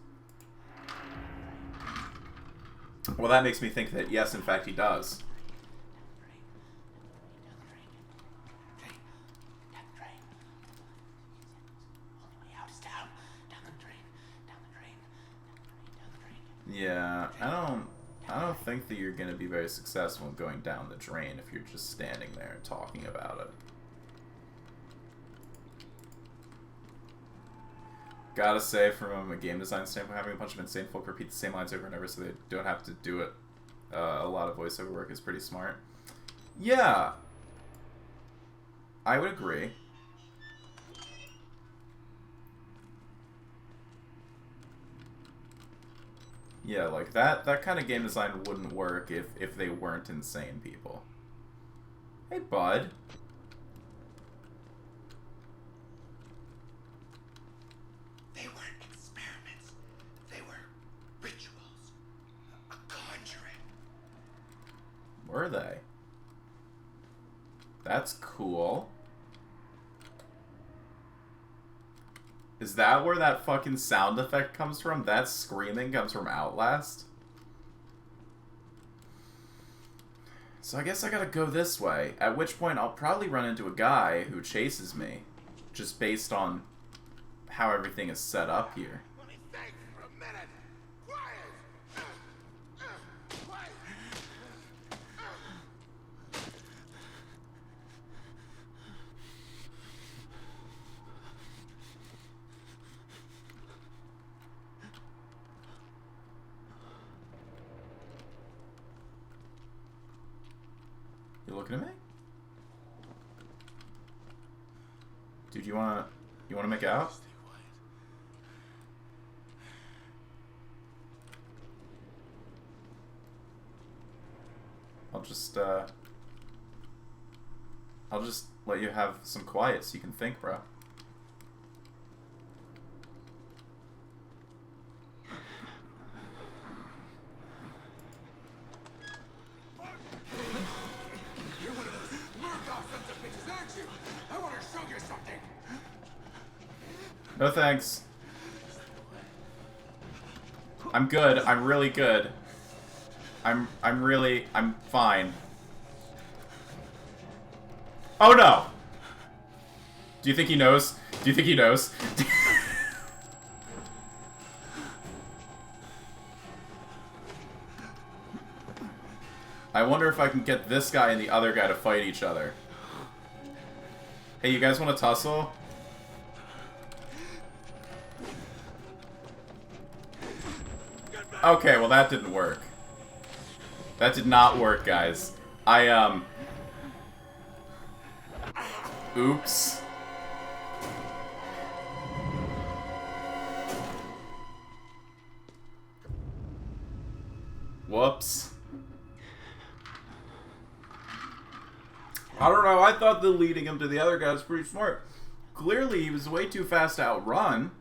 Well, that makes me think that, yes, in fact, he does. Yeah, I don't think that you're going to be very successful in going down the drain if you're just standing there and talking about it. Gotta say, from a game design standpoint, having a bunch of insane folk repeat the same lines over and over so they don't have to do it, a lot of voiceover work is pretty smart. Yeah, I would agree. Yeah, like that kind of game design wouldn't work if they weren't insane people. Hey, bud. They weren't experiments. They were rituals. A conjuring. Were they? That's cool. Is that where that fucking sound effect comes from? That screaming comes from Outlast? So I guess I gotta go this way, at which point I'll probably run into a guy who chases me, just based on how everything is set up here. Let me think for a minute. Quiet. Quiet. You looking at me? Dude, you wanna make out? Stay quiet. I'll just let you have some quiet so you can think, bro. You're one of those Murkoff sons of bitches, aren't you? I want to show you something. No thanks. I'm good. I'm really good. I'm fine. Oh no! Do you think he knows? Do you think he knows? I wonder if I can get this guy and the other guy to fight each other. Hey, you guys want to tussle? Okay, well that didn't work. That did not work, guys. Oops. Whoops. I don't know, I thought the leading him to the other guy was pretty smart. Clearly, he was way too fast to outrun.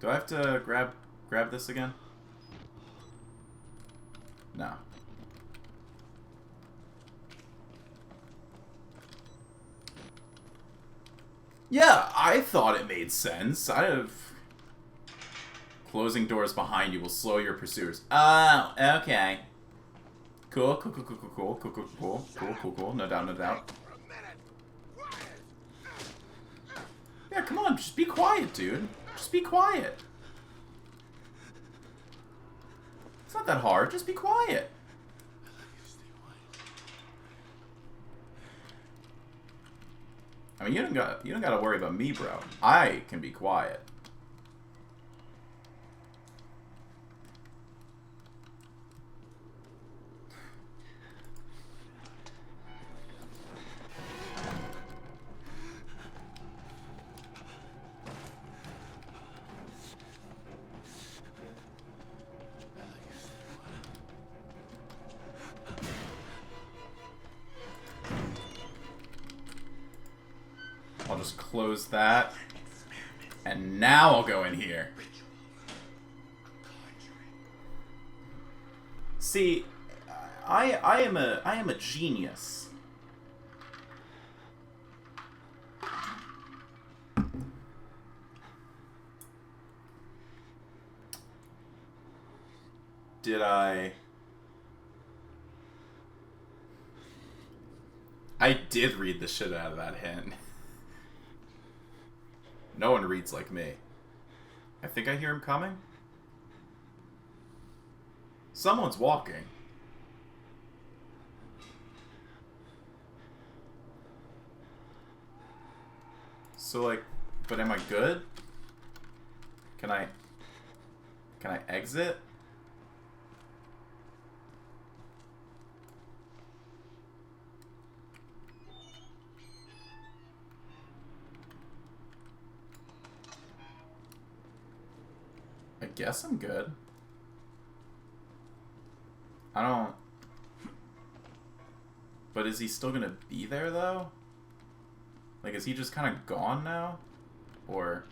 Do I have to grab this again? No. Yeah, I thought it made sense. I have... Closing doors behind you will slow your pursuers. Oh, okay. Cool, cool, cool, cool, cool, cool, cool, cool, cool, cool, cool, cool. No doubt, no doubt. Yeah, come on, just be quiet, dude. Just be quiet. It's not that hard, just be quiet. I mean, you don't gotta worry about me, bro. I can be quiet. I'll just close that. And now I'll go in here. See, I am a genius. Did I did read the shit out of that hint. No one reads like me. I think I hear him coming. Someone's walking. So, like, but am I good? Can I exit? I guess I'm good. I don't... But is he still gonna be there, though? Like, is he just kind of gone now? Or...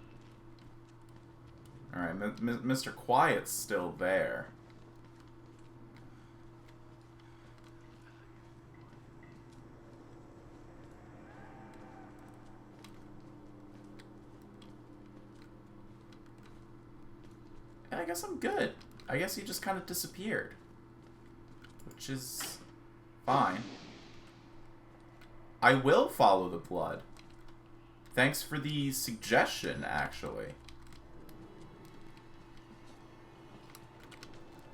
Alright, Mr. Quiet's still there. I guess I'm good. I guess he just kind of disappeared. Which is fine. I will follow the blood. Thanks for the suggestion, actually.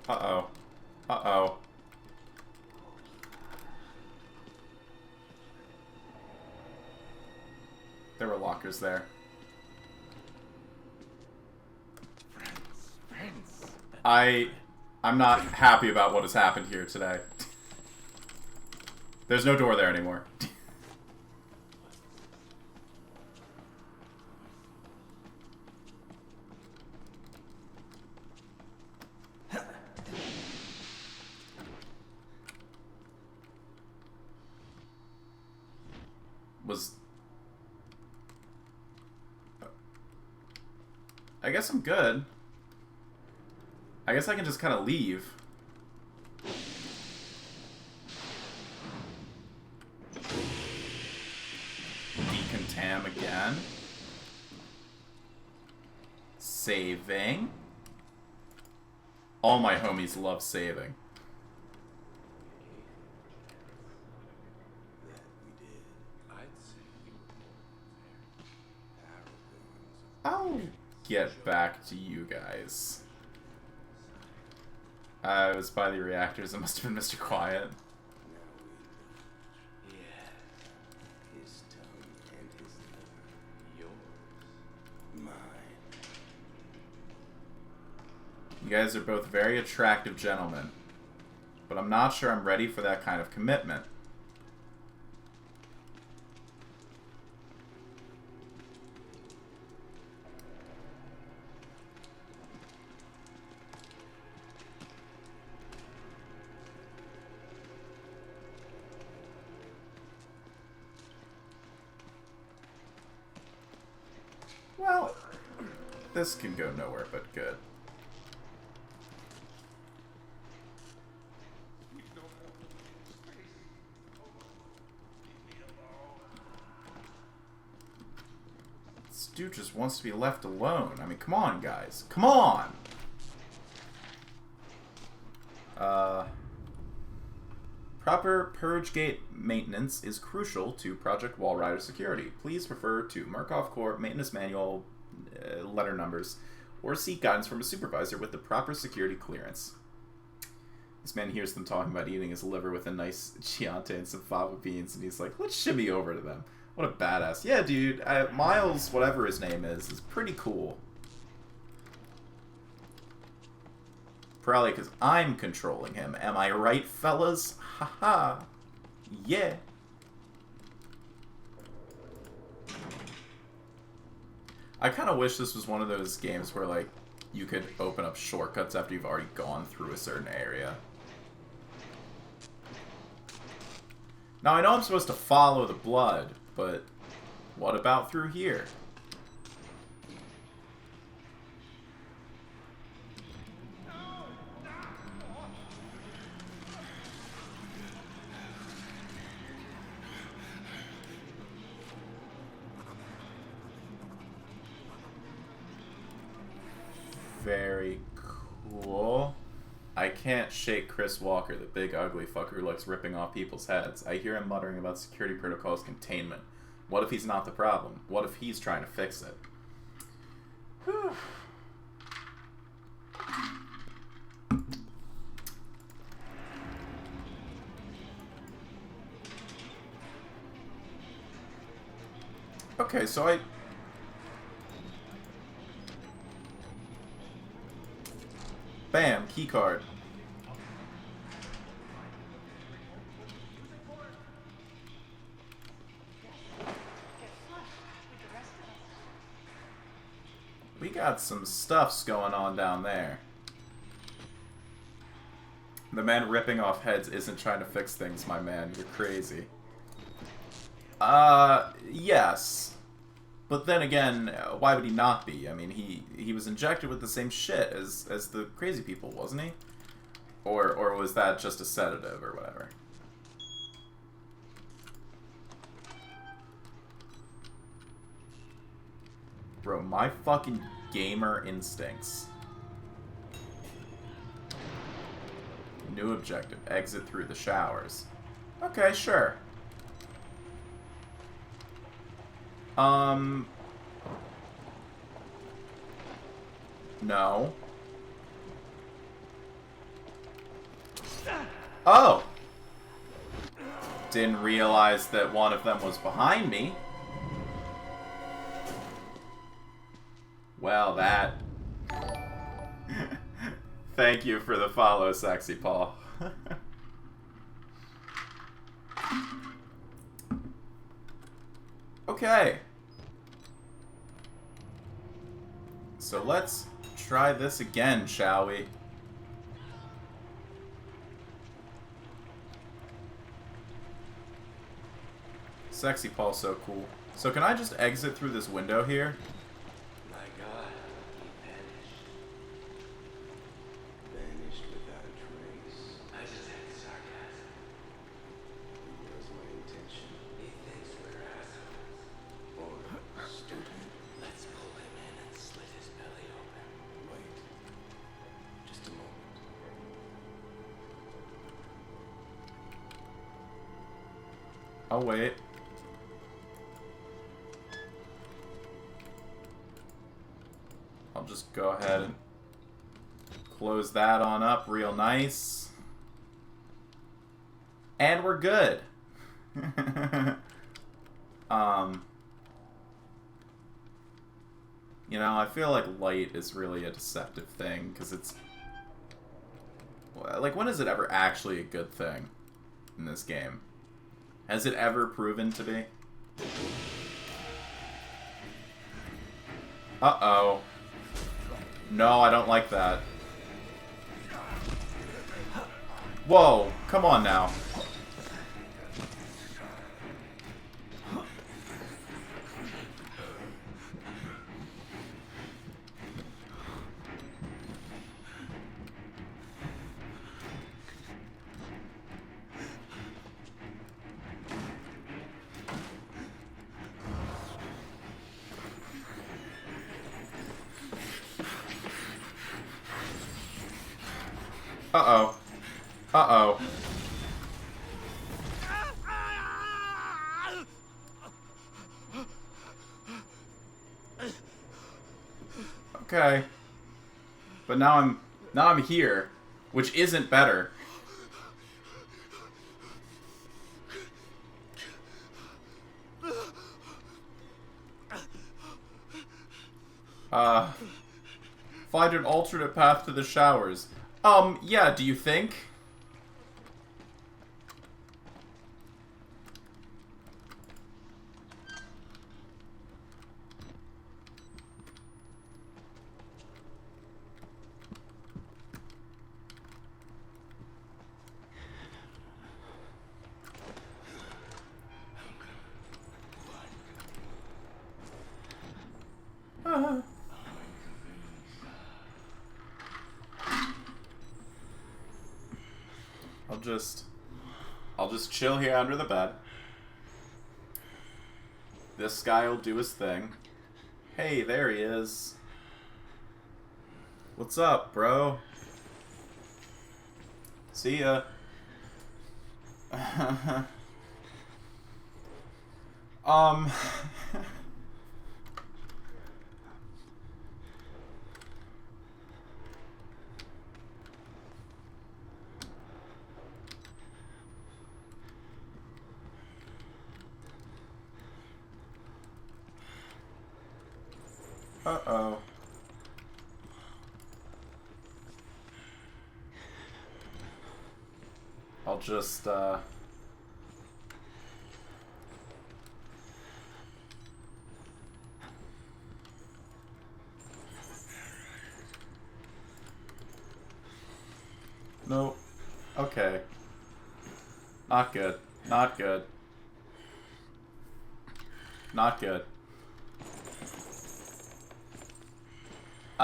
Uh-oh. Uh-oh. There were lockers there. I'm not happy about what has happened here today. There's no door there anymore. I guess I'm good. I guess I can just kind of leave. Decontam again. Saving. All my homies love saving. get back to you guys. It was by the reactors. It must have been Mr. Quiet. Yeah. His tongue and his liver. Yours. Mine. You guys are both very attractive gentlemen. But I'm not sure I'm ready for that kind of commitment. Well, this can go nowhere but good. This dude just wants to be left alone. I mean, come on, guys. Come on! Proper purge gate maintenance is crucial to Project Wallrider security. Please refer to Murkoff Corp Maintenance Manual letter numbers or seek guidance from a supervisor with the proper security clearance. This man hears them talking about eating his liver with a nice Chianti and some fava beans, and he's like, let's shimmy over to them. What a badass. Yeah, dude, Miles, whatever his name is pretty cool. Probably because I'm controlling him. Am I right, fellas? Haha. Yeah. I kind of wish this was one of those games where, like, you could open up shortcuts after you've already gone through a certain area. Now, I know I'm supposed to follow the blood, but what about through here? Very cool. I can't shake Chris Walker, the big ugly fucker who likes ripping off people's heads. I hear him muttering about security protocols containment. What if he's not the problem? What if he's trying to fix it? Whew. Okay, so Bam, keycard. We got some stuffs going on down there. The man ripping off heads isn't trying to fix things, my man. You're crazy. Yes. But then again, why would he not be? I mean, he was injected with the same shit as the crazy people, wasn't he? Or was that just a sedative or whatever? Bro, my fucking gamer instincts. New objective, exit through the showers. Okay, sure. No. Oh! Didn't realize that one of them was behind me. Well, that... Thank you for the follow, Sexy Paul. Okay. So let's try this again, shall we? Sexy Paul's so cool. So can I just exit through this window here? My God, he vanished. Vanished without a trace. I just had sarcasm. It was my intention. He thinks we're assholes. Or stupid. Let's pull him in and slit his belly open. Wait. Just a moment. I'll wait. I'll just go ahead and close that on up real nice. And we're good. You know, I feel like light is really a deceptive thing, because it's... Like, when is it ever actually a good thing in this game? Has it ever proven to be? Uh-oh. No, I don't like that. Whoa, come on now. Uh-oh. Uh-oh. Okay. But now I'm here, which isn't better. Find an alternate path to the showers. Yeah, do you think? I'll just chill here under the bed. This guy will do his thing. Hey, there he is. What's up, bro? See ya. Uh-oh. I'll just, Nope. Okay. Not good. Not good. Not good.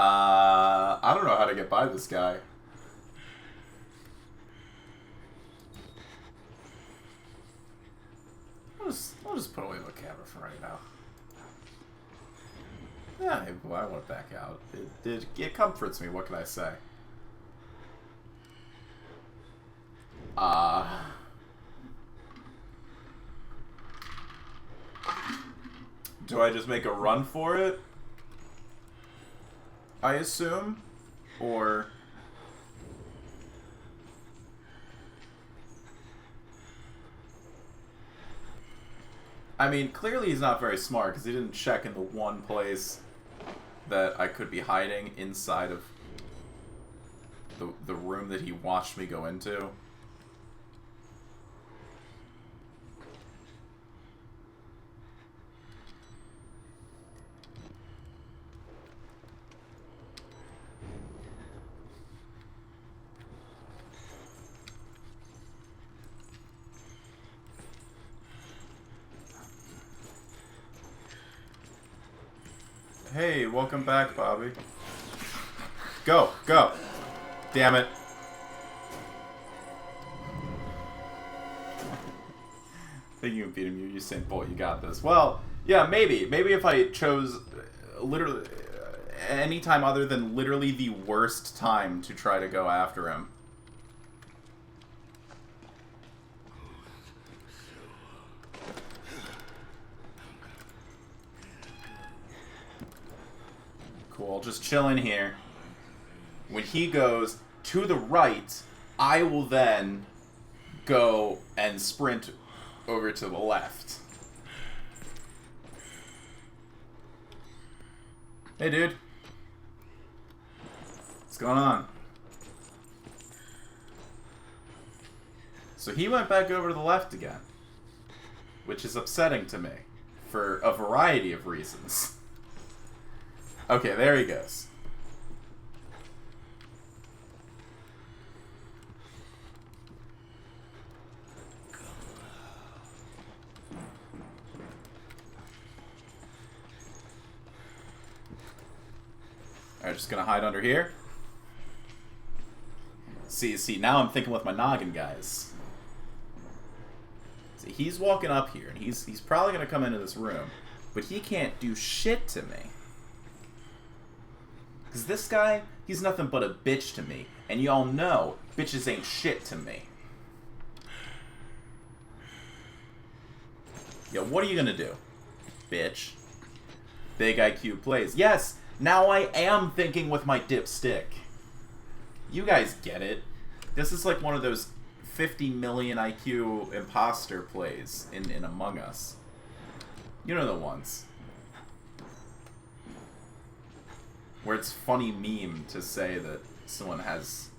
I don't know how to get by this guy. I'll just put away the camera for right now. Yeah, I want to back out. It comforts me, what can I say? Do I just make a run for it? I assume? Or... I mean, clearly he's not very smart, because he didn't check in the one place that I could be hiding inside of the room that he watched me go into. Hey, welcome back, Bobby. Go, go. Damn it. Think you can beat him, you Usain Bolt, you got this. Well, yeah, maybe. Maybe if I chose literally any time other than literally the worst time to try to go after him. Cool, just chilling here. When he goes to the right, I will then go and sprint over to the left. Hey, dude. What's going on? So he went back over to the left again, which is upsetting to me for a variety of reasons. Okay, there he goes. Alright, just gonna hide under here. See, now I'm thinking with my noggin, guys. See, he's walking up here, and he's probably gonna come into this room, but he can't do shit to me. Because this guy, he's nothing but a bitch to me, and y'all know bitches ain't shit to me. Yo, what are you gonna do, bitch? Big IQ plays. Yes! Now I am thinking with my dipstick. You guys get it. This is like one of those 50 million IQ imposter plays in Among Us. You know the ones. Where it's funny meme to say that someone has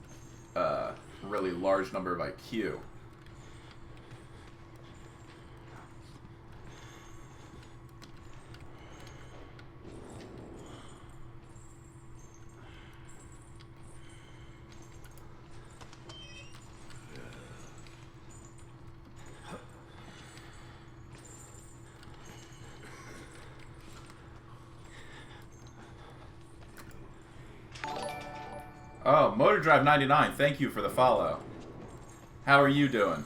a really large number of IQ. Oh, MotorDrive99, thank you for the follow. How are you doing?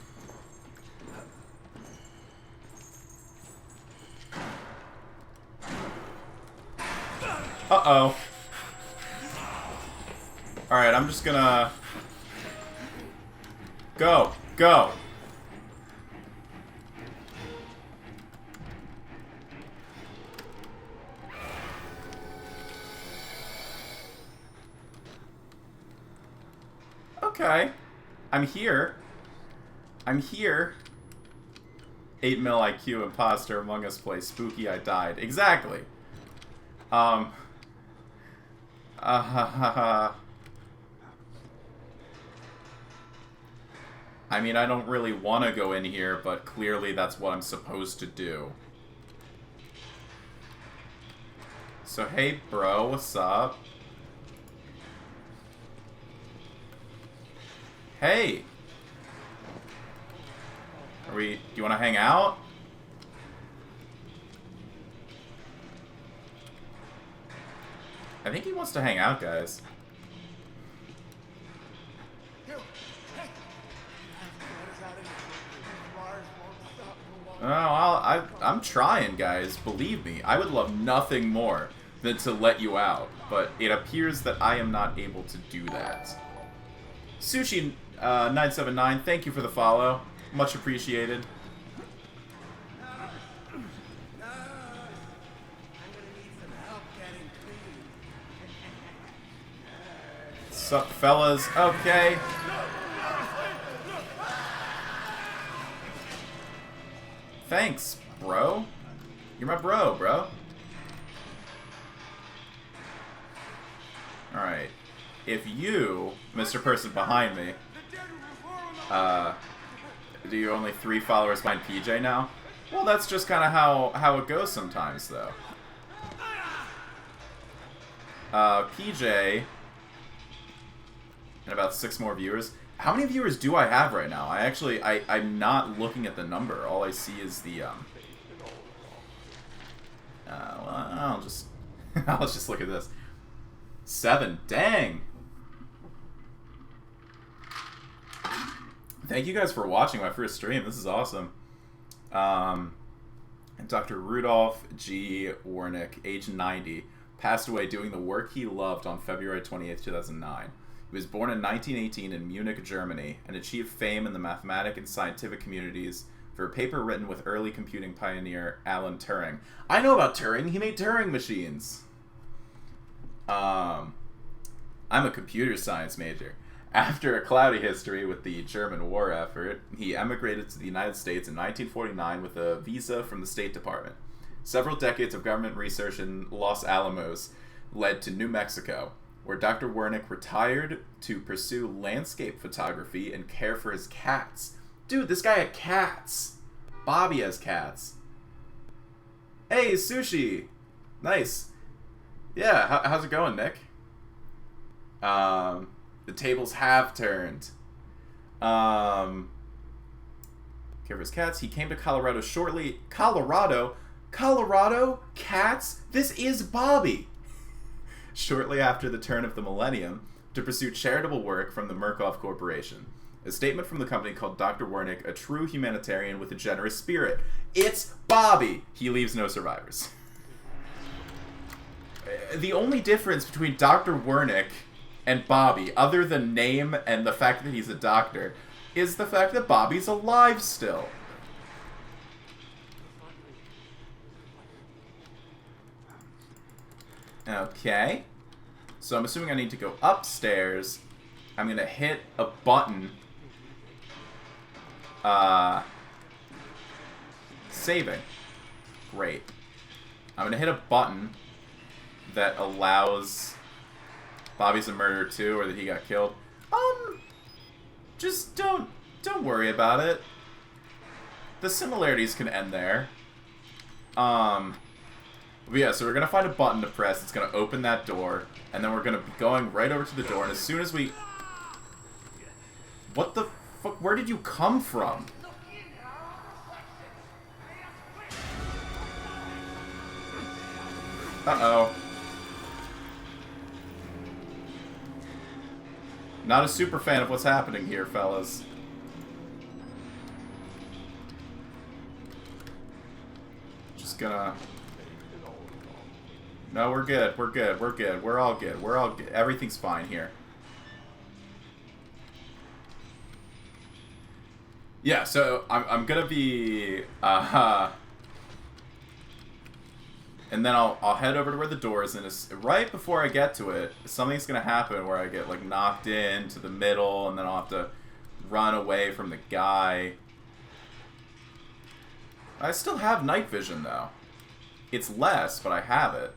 Uh-oh. Alright, I'm just gonna... Go! Go! Okay. I'm here. I'm here. 8 mil IQ imposter Among Us play. Spooky, I died. Exactly. I mean, I don't really want to go in here, but clearly that's what I'm supposed to do. So, hey, bro, what's up? Hey! Do you want to hang out? I think he wants to hang out, guys. Oh, I'm trying, guys. Believe me, I would love nothing more than to let you out, but it appears that I am not able to do that. Sushi979, thank you for the follow. Much appreciated. Sup, fellas? Okay. Thanks, bro. You're my bro, bro. Alright. If you, Mr. Person behind me, do you only 3 followers behind PJ now? Well, that's just kind of how it goes sometimes, though. PJ, and about 6 more viewers. How many viewers do I have right now? I'm not looking at the number. All I see is the, well, I'll just look at this. 7, dang! Thank you guys for watching my first stream. This is awesome. And Dr. Rudolph G. Warnick, age 90, passed away doing the work he loved on February 28, 2009. He was born in 1918 in Munich, Germany, and achieved fame in the mathematic and scientific communities for a paper written with early computing pioneer Alan Turing. I know about Turing. He made Turing machines. I'm a computer science major. After a cloudy history with the German war effort, he emigrated to the United States in 1949 with a visa from the State Department. Several decades of government research in Los Alamos led to New Mexico, where Dr. Wernick retired to pursue landscape photography and care for his cats. Dude, this guy had cats. Bobby has cats. Hey, sushi. Nice. Yeah, how's it going, Nick? The tables have turned. Care for his cats. He came to Colorado shortly. Colorado? Cats? This is Bobby! Shortly after the turn of the millennium, to pursue charitable work from the Murkoff Corporation. A statement from the company called Dr. Wernick, a true humanitarian with a generous spirit. It's Bobby! He leaves no survivors. The only difference between Dr. Wernick and Bobby, other than name and the fact that he's a doctor, is the fact that Bobby's alive still. Okay. So I'm assuming I need to go upstairs. I'm gonna hit a button. Saving. Great. I'm gonna hit a button that allows Bobby's a murderer too, or that he got killed. Just don't worry about it. The similarities can end there. But yeah, so we're gonna find a button to press. It's gonna open that door, and then we're gonna be going right over to the door. And as soon as we, what the fuck? Where did you come from? Uh-oh. Not a super fan of what's happening here, fellas. Just gonna... No, we're good. We're good. We're good. We're all good. We're all good. Everything's fine here. Yeah, so I'm gonna be... And then I'll head over to where the door is, and right before I get to it, something's gonna happen where I get like knocked into the middle, and then I'll have to run away from the guy. I still have night vision though. It's less, but I have it.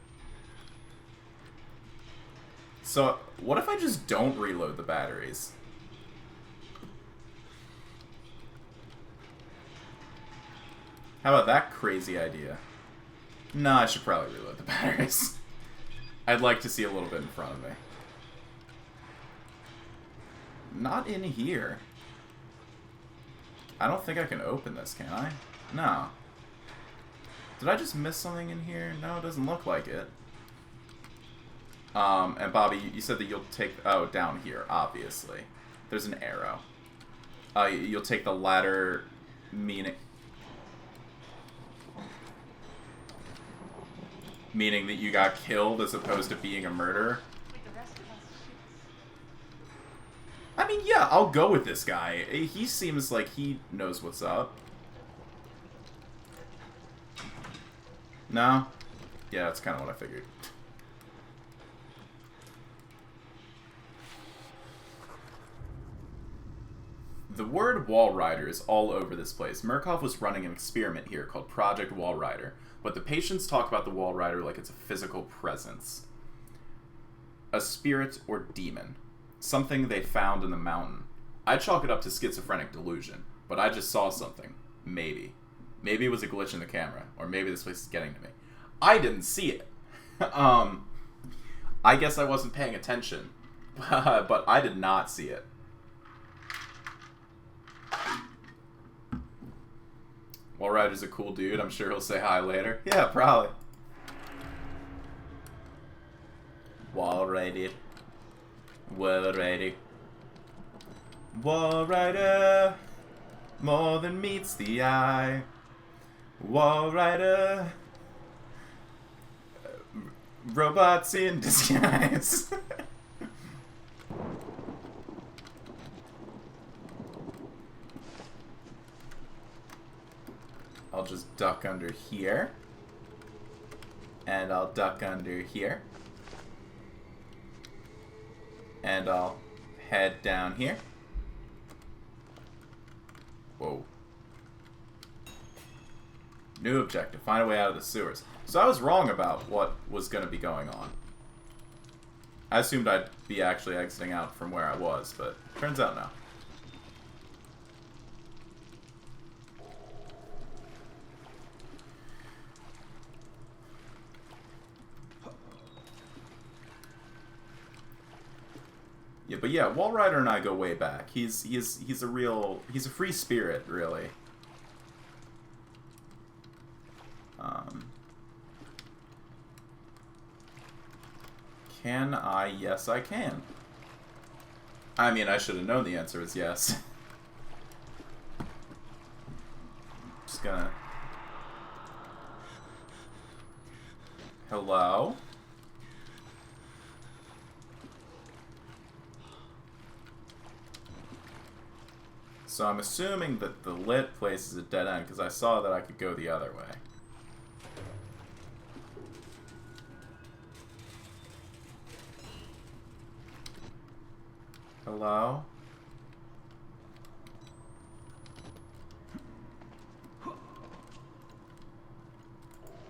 So what if I just don't reload the batteries? How about that crazy idea? No, I should probably reload the batteries. I'd like to see a little bit in front of me. Not in here. I don't think I can open this, can I? No. Did I just miss something in here? No, it doesn't look like it. And Bobby, you said that you'll take... Oh, down here, obviously. There's an arrow. You'll take the ladder, meaning that you got killed as opposed to being a murderer. I mean, yeah, I'll go with this guy. He seems like he knows what's up. No? Yeah, that's kind of what I figured. The word Wall Rider is all over this place. Murkoff was running an experiment here called Project Wall Rider, but the patients talk about the Wall Rider like it's a physical presence. A spirit or demon. Something they found in the mountain. I chalk it up to schizophrenic delusion, but I just saw something. Maybe. Maybe it was a glitch in the camera, or maybe this place is getting to me. I didn't see it. I guess I wasn't paying attention, but I did not see it. Wall Rider's a cool dude. I'm sure he'll say hi later. Yeah, probably. Wall Rider. Wall Rider. Wall Rider. More than meets the eye. Wall Rider. Robots in disguise. I'll just duck under here. And I'll duck under here. And I'll head down here. Whoa. New objective. Find a way out of the sewers. So I was wrong about what was going to be going on. I assumed I'd be actually exiting out from where I was, but turns out no. Yeah, but yeah, Walrider and I go way back. He's a free spirit, really. Can I? Yes, I can. I mean, I should have known the answer is yes. Just gonna... Hello? So I'm assuming that the lit place is a dead end, because I saw that I could go the other way. Hello?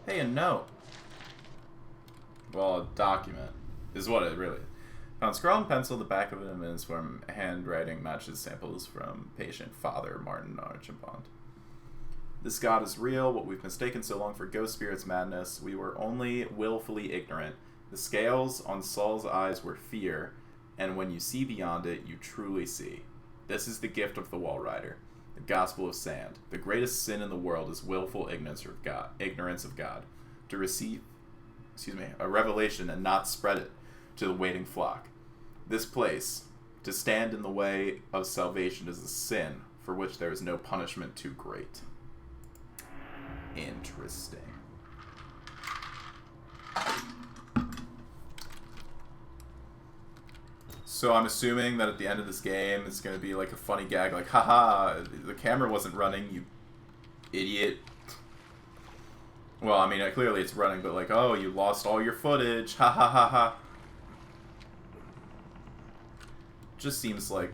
Hey, a note. Well, a document is what it really is. Found scrawl and pencil, the back of it is from handwriting matches samples from patient Father Martin Archambault. This god is real, what we've mistaken so long for ghost spirits madness. We were only willfully ignorant. The scales on Saul's eyes were fear, and when you see beyond it, you truly see. This is the gift of the Walrider, the gospel of sand. The greatest sin in the world is willful ignorance of God. To receive, a revelation and not spread it to the waiting flock. This place, to stand in the way of salvation, is a sin for which there is no punishment too great. Interesting. So I'm assuming that at the end of this game, it's going to be like a funny gag, like, haha, the camera wasn't running, you idiot. Well, I mean, clearly it's running, but like, oh, you lost all your footage, ha ha ha ha. Just seems like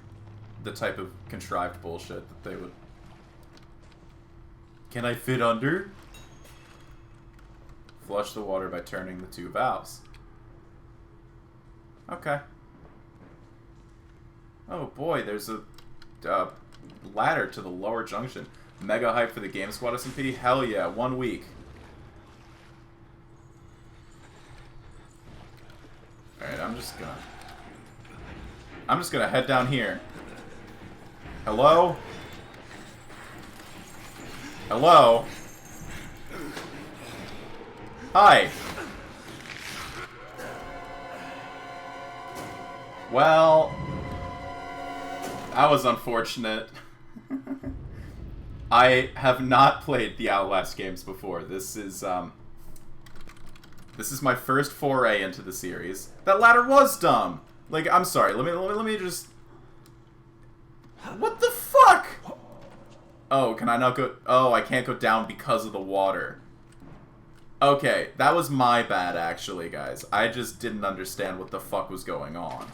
the type of contrived bullshit that they would... Can I fit under? Flush the water by turning the two valves. Okay. Oh boy, there's a ladder to the lower junction. Mega hype for the Game Squad SMP? Hell yeah, 1 week. Alright, I'm just gonna head down here. Hello? Hello? Hi. Well, that was unfortunate. I have not played the Outlast games before. This is my first foray into the series. That ladder was dumb. Like, I'm sorry. Let me just... What the fuck? Oh, can I not go... Oh, I can't go down because of the water. Okay, that was my bad, actually, guys. I just didn't understand what the fuck was going on.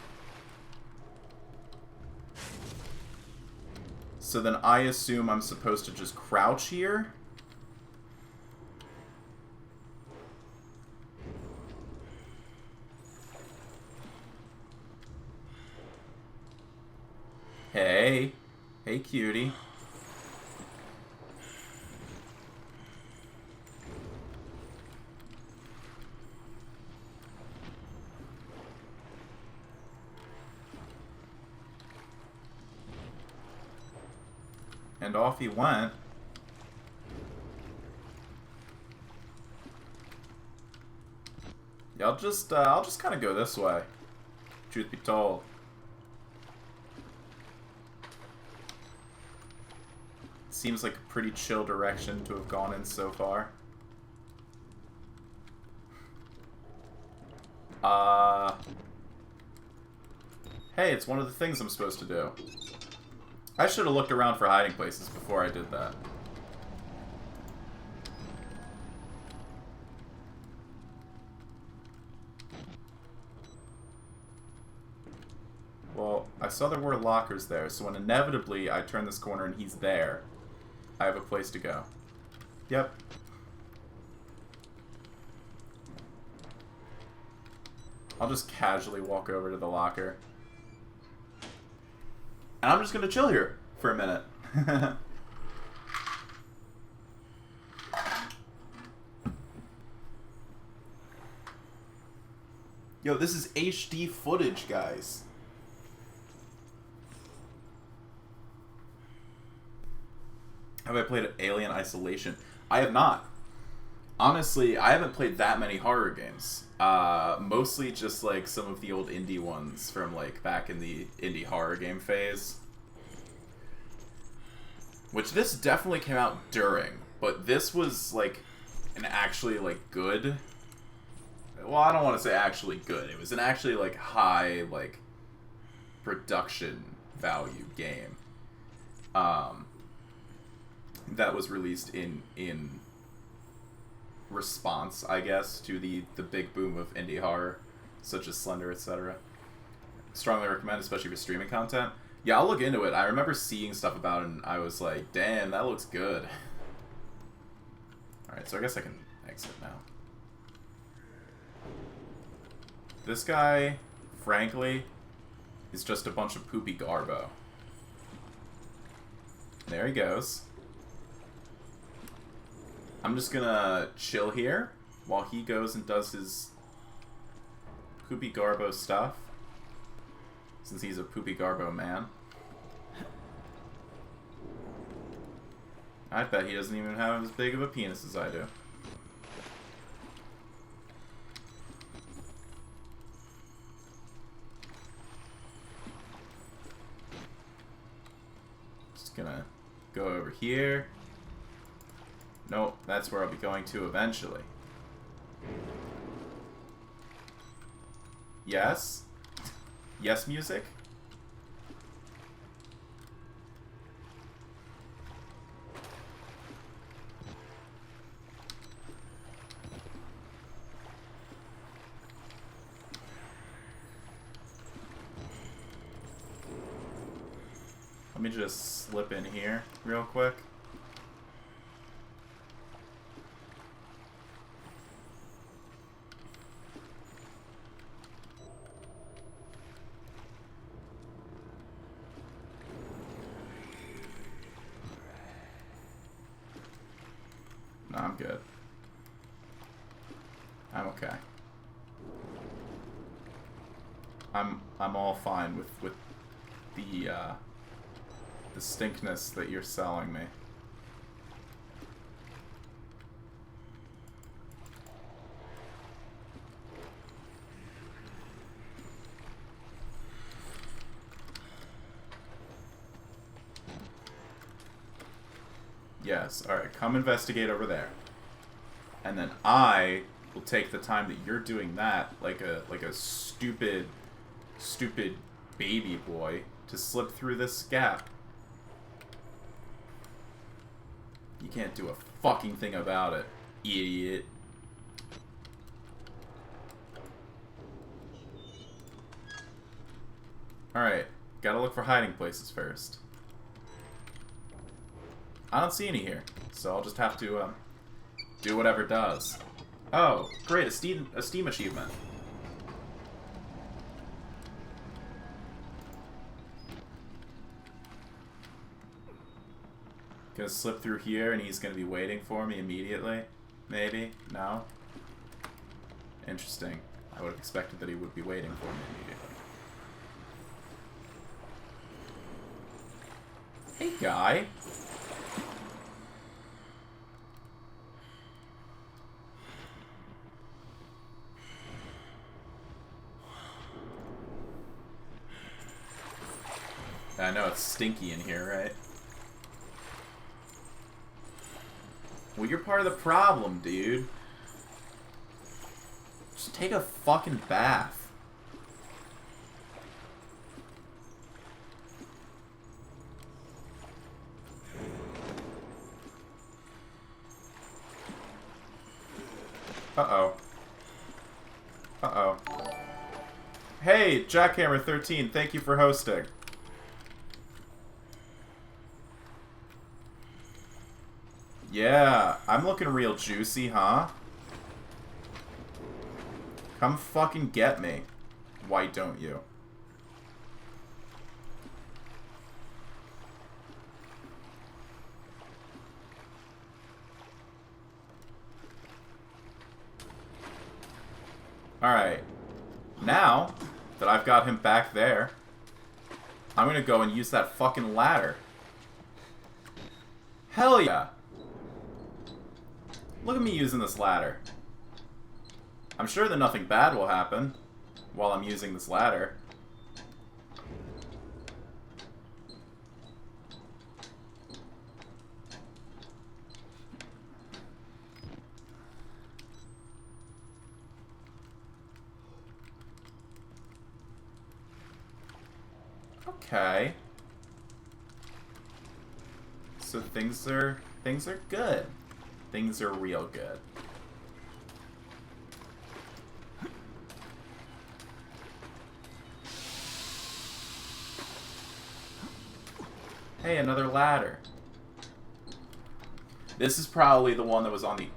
So then I assume I'm supposed to just crouch here? Hey. Hey, cutie. And off he went. Yeah, I'll just kind of go this way. Truth be told. Seems like a pretty chill direction to have gone in so far. Hey, it's one of the things I'm supposed to do. I should have looked around for hiding places before I did that. I saw there were lockers there, so when inevitably I turn this corner and he's there, I have a place to go. Yep. I'll just casually walk over to the locker. And I'm just gonna chill here for a minute. Yo, this is HD footage, guys. Have I played Alien Isolation? I have not. Honestly, I haven't played that many horror games. Mostly just like some of the old indie ones from like back in the indie horror game phase. Which this definitely came out during, but this was like an actually like good. Well, I don't want to say actually good. It was an actually like high like production value game. That was released in response, I guess, to the big boom of indie horror, such as Slender, etc. Strongly recommend, especially for streaming content. Yeah, I'll look into it. I remember seeing stuff about it, and I was like, damn, that looks good. Alright, so I guess I can exit now. This guy, frankly, is just a bunch of poopy garbo. There he goes. I'm just gonna chill here while he goes and does his poopy garbo stuff. Since he's a poopy garbo man. I bet he doesn't even have as big of a penis as I do. Just gonna go over here. Nope, that's where I'll be going to eventually. Yes? Yes, music? Let me just slip in here real quick. No, I'm good. I'm okay. I'm all fine with the stinkness that you're selling me. Yes, alright, come investigate over there. And then I will take the time that you're doing that, like a stupid baby boy, to slip through this gap. You can't do a fucking thing about it, idiot. Alright, gotta look for hiding places first. I don't see any here, so I'll just have to do whatever it does. Oh, great, a Steam achievement. Gonna slip through here and he's gonna be waiting for me immediately? Maybe? No? Interesting. I would have expected that he would be waiting for me immediately. Hey, guy. I know it's stinky in here, right? Well, you're part of the problem, dude. Just take a fucking bath. Uh-oh. Uh-oh. Hey, Jackhammer13, thank you for hosting. Yeah, I'm looking real juicy, huh? Come fucking get me. Why don't you? Alright. Now that I've got him back there, I'm gonna go and use that fucking ladder. Hell yeah! Look at me using this ladder. I'm sure that nothing bad will happen while I'm using this ladder. Okay. So things are good. Things are real good. Hey, another ladder. This is probably the one that was on the...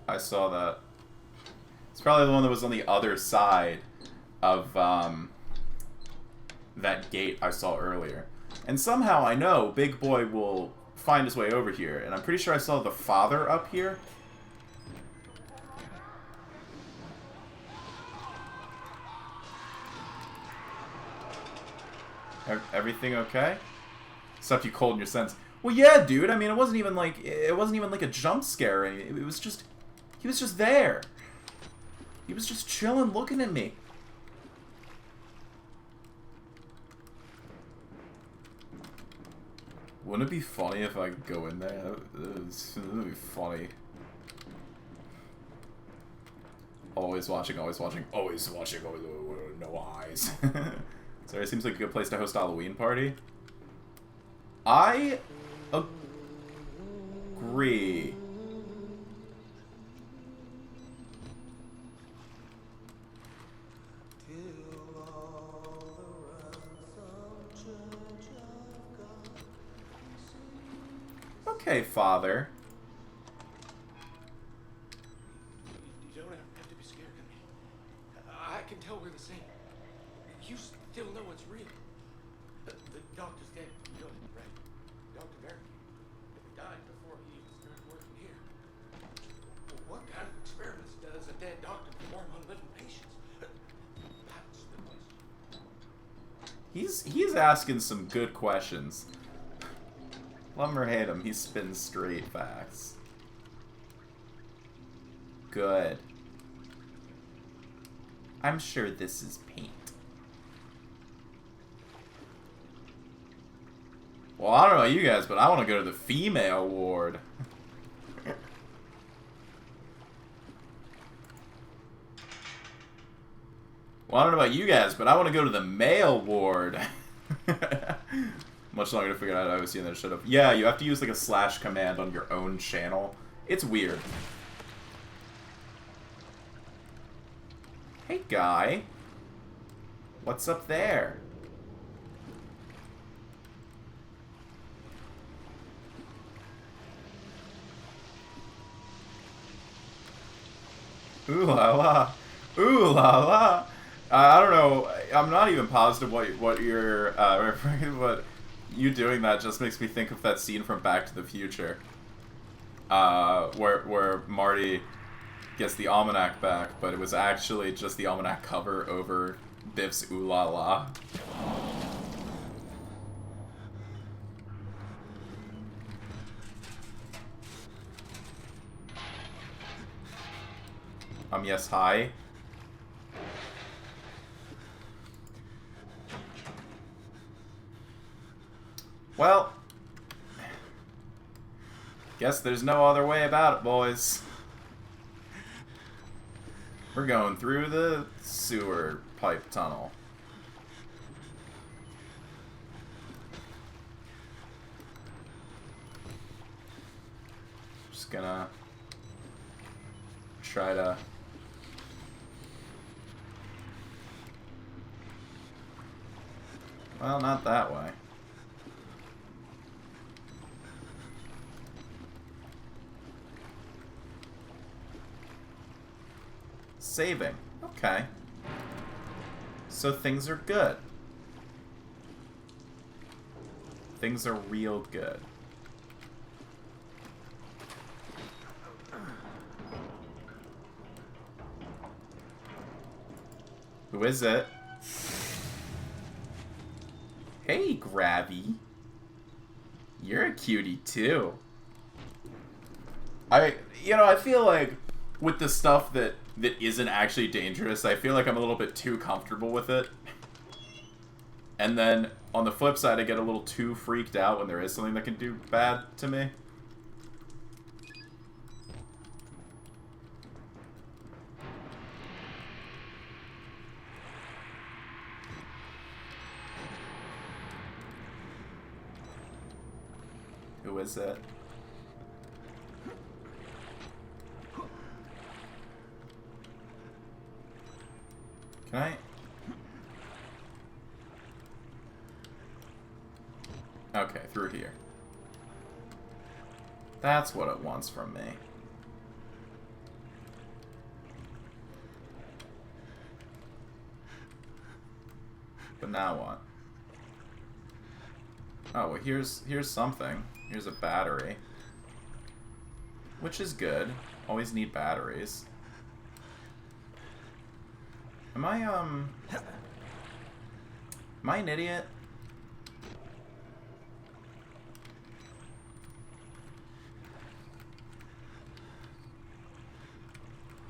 I saw that. It's probably the one that was on the other side of that gate I saw earlier. And somehow I know Big Boy will find his way over here. And I'm pretty sure I saw the father up here. Everything okay? Except you cold in your sense. Well, yeah, dude. I mean, it wasn't even like a jump scare. It was just, he was just there. He was just chilling, looking at me. Wouldn't it be funny if I could go in there? That would be funny. Always watching, always watching, always watching, always, no eyes. Sorry, it seems like a good place to host a Halloween party. I agree. Okay, Father. You don't have to be scared of me. I can tell we're the same. You still know it's real. The doctor's dead. You know that, right? Dr. Barry. He died before he even started working here. Well, what kind of experiments does a dead doctor perform on living patients? That's the question. He's asking some good questions. Love him or hate him, he's spitting straight facts. Good. I'm sure this is paint. Well, I don't know you guys, but I want to go to the female ward. Well, I don't know about you guys, but I want to go to the male ward. Much longer to figure out how I was seeing that shit up. Yeah, you have to use like a / command on your own channel. It's weird. Hey, guy. What's up there? Ooh la la. Ooh la la. I don't know. I'm not even positive what you're referring, but you doing that just makes me think of that scene from Back to the Future, where Marty gets the almanac back, but it was actually just the almanac cover over Biff's ooh la la. Yes, hi. Well, guess there's no other way about it, boys. We're going through the sewer pipe tunnel. Just gonna try to Well, not that way. Saving. Okay. So things are good. Things are real good. Who is it? Hey, Grabby. You're a cutie, too. I feel like with the stuff that isn't actually dangerous, I feel like I'm a little bit too comfortable with it. And then, on the flip side, I get a little too freaked out when there is something that can do bad to me. Who is it? Can I? Okay, through here. That's what it wants from me. But now what? Oh, well, here's something. Here's a battery. Which is good. Always need batteries. Am I an idiot?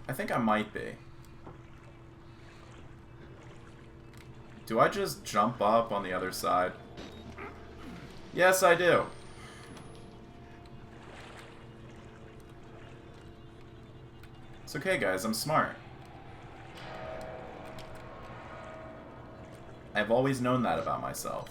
I think I might be. Do I just jump up on the other side? Yes, I do. It's okay, guys. I'm smart. I've always known that about myself.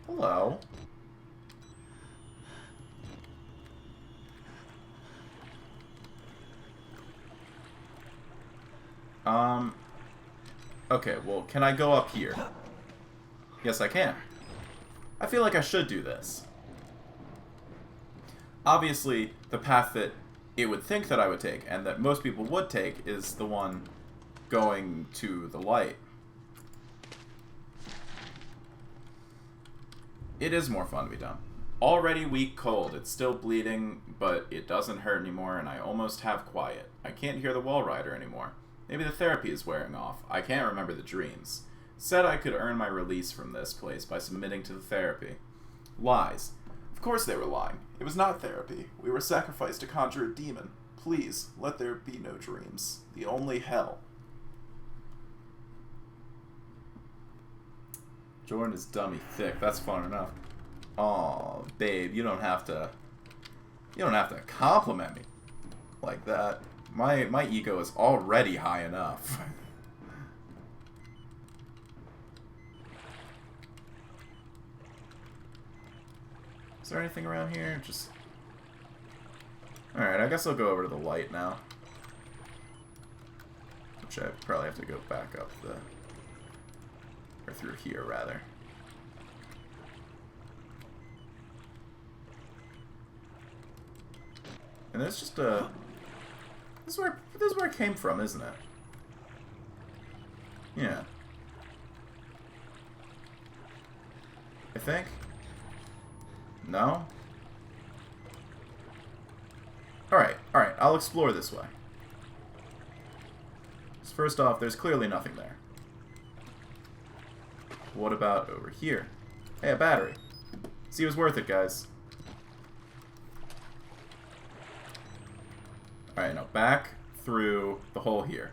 Hello. Okay, well, can I go up here? Yes, I can. I feel like I should do this. Obviously, the path that it would think that I would take, and that most people would take, is the one going to the light. It is more fun to be done. Already weak cold. It's still bleeding, but it doesn't hurt anymore, and I almost have quiet. I can't hear the wall rider anymore. Maybe the therapy is wearing off. I can't remember the dreams. Said I could earn my release from this place by submitting to the therapy. Lies. Of course they were lying. It was not therapy. We were sacrificed to conjure a demon. Please, let there be no dreams. The only hell. Jordan is dummy thick. That's fun enough. Aw, babe, you don't have to compliment me like that. My ego is already high enough. Is there anything around here? Just... Alright, I guess I'll go over to the light now. Which I probably have to go back up the... Or through here, rather. And there's just a... This is where it came from, isn't it? Yeah. I think? No? Alright, I'll explore this way. So first off, there's clearly nothing there. What about over here? Hey, a battery. See, it was worth it, guys. Alright, now back through the hole here.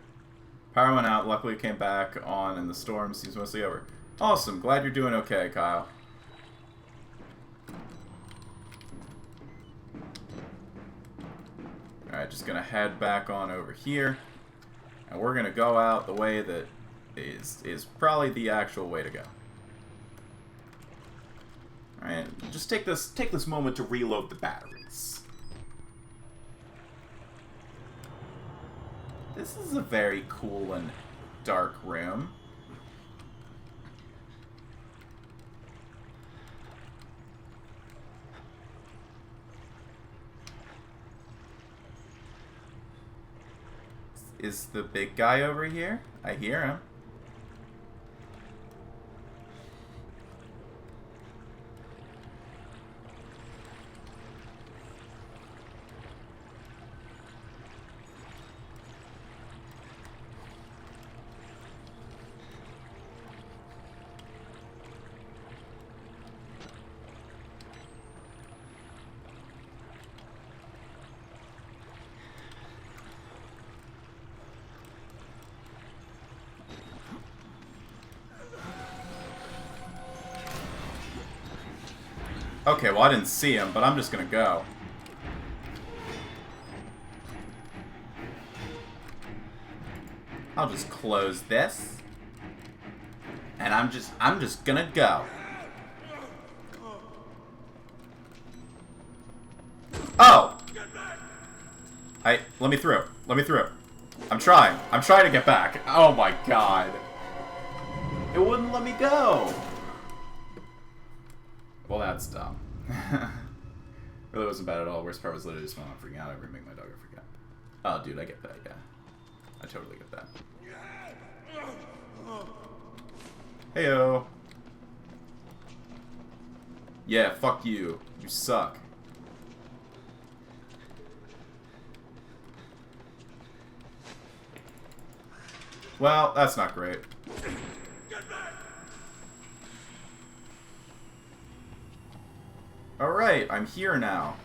Power went out, luckily it came back on, and the storm seems mostly over. Awesome, glad you're doing okay, Kyle. Alright, just gonna head back on over here. And we're gonna go out the way that is probably the actual way to go. Alright, just take this moment to reload the batteries. This is a very cool and dark room. Is the big guy over here? I hear him. Okay, well I didn't see him, but I'm just gonna go. I'll just close this. And I'm just gonna go. Oh! Let me through. Let me through. I'm trying to get back. Oh my god. It wouldn't let me go. Well, that's dumb. Really wasn't bad at all. Worst part was literally just when I'm freaking out. I make my dog freak out. Oh, dude, I get that, yeah. I totally get that. Heyo. Yeah, fuck you. You suck. Well, that's not great. Alright, I'm here now.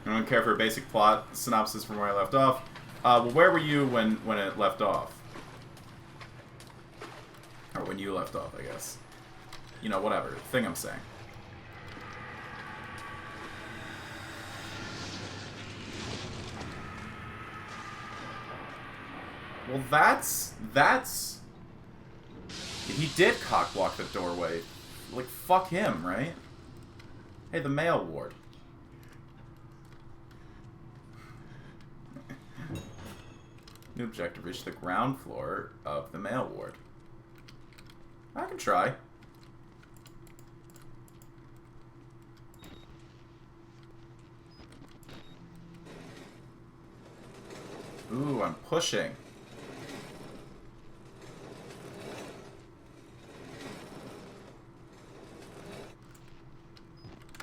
I don't care for a basic plot synopsis from where I left off. Well, where were you when it left off? Or when you left off, I guess. You know, whatever. Thing I'm saying. Well, that's... He did cockblock the doorway. Like, fuck him, right? Hey, the mail ward. New objective, reach the ground floor of the mail ward. I can try. Ooh, I'm pushing.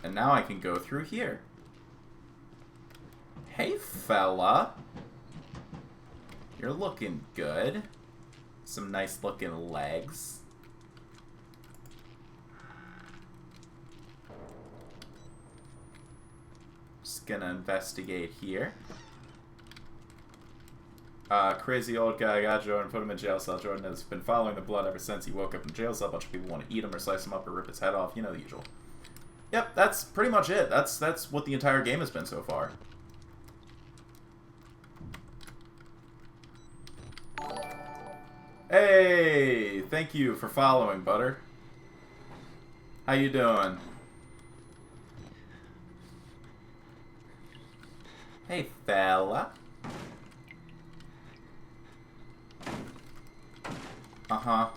And now I can go through here. Hey, fella. You're looking good. Some nice looking legs. Just gonna investigate here. Crazy old guy got Jordan, put him in jail cell. Jordan has been following the blood ever since he woke up in jail cell. A bunch of people want to eat him or slice him up or rip his head off. You know the usual. Yep, that's pretty much it. That's what the entire game has been so far. Hey, thank you for following, Butter. How you doing? Hey, fella. Uh-huh.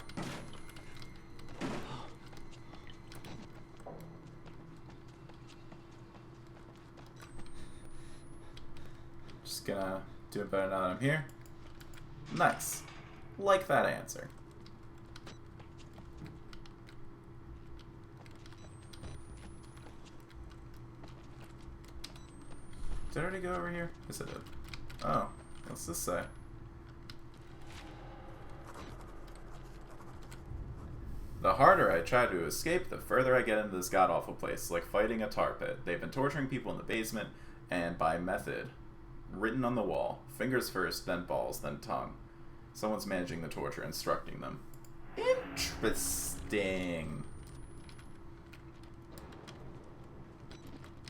Just gonna do it better now that I'm here. Nice. Like that answer. Did I already go over here? Yes, I did. Oh, what's this say? The harder I try to escape, the further I get into this god-awful place. It's like fighting a tar pit. They've been torturing people in the basement, and by method. Written on the wall. Fingers first, then balls, then tongue. Someone's managing the torture, instructing them. Interesting.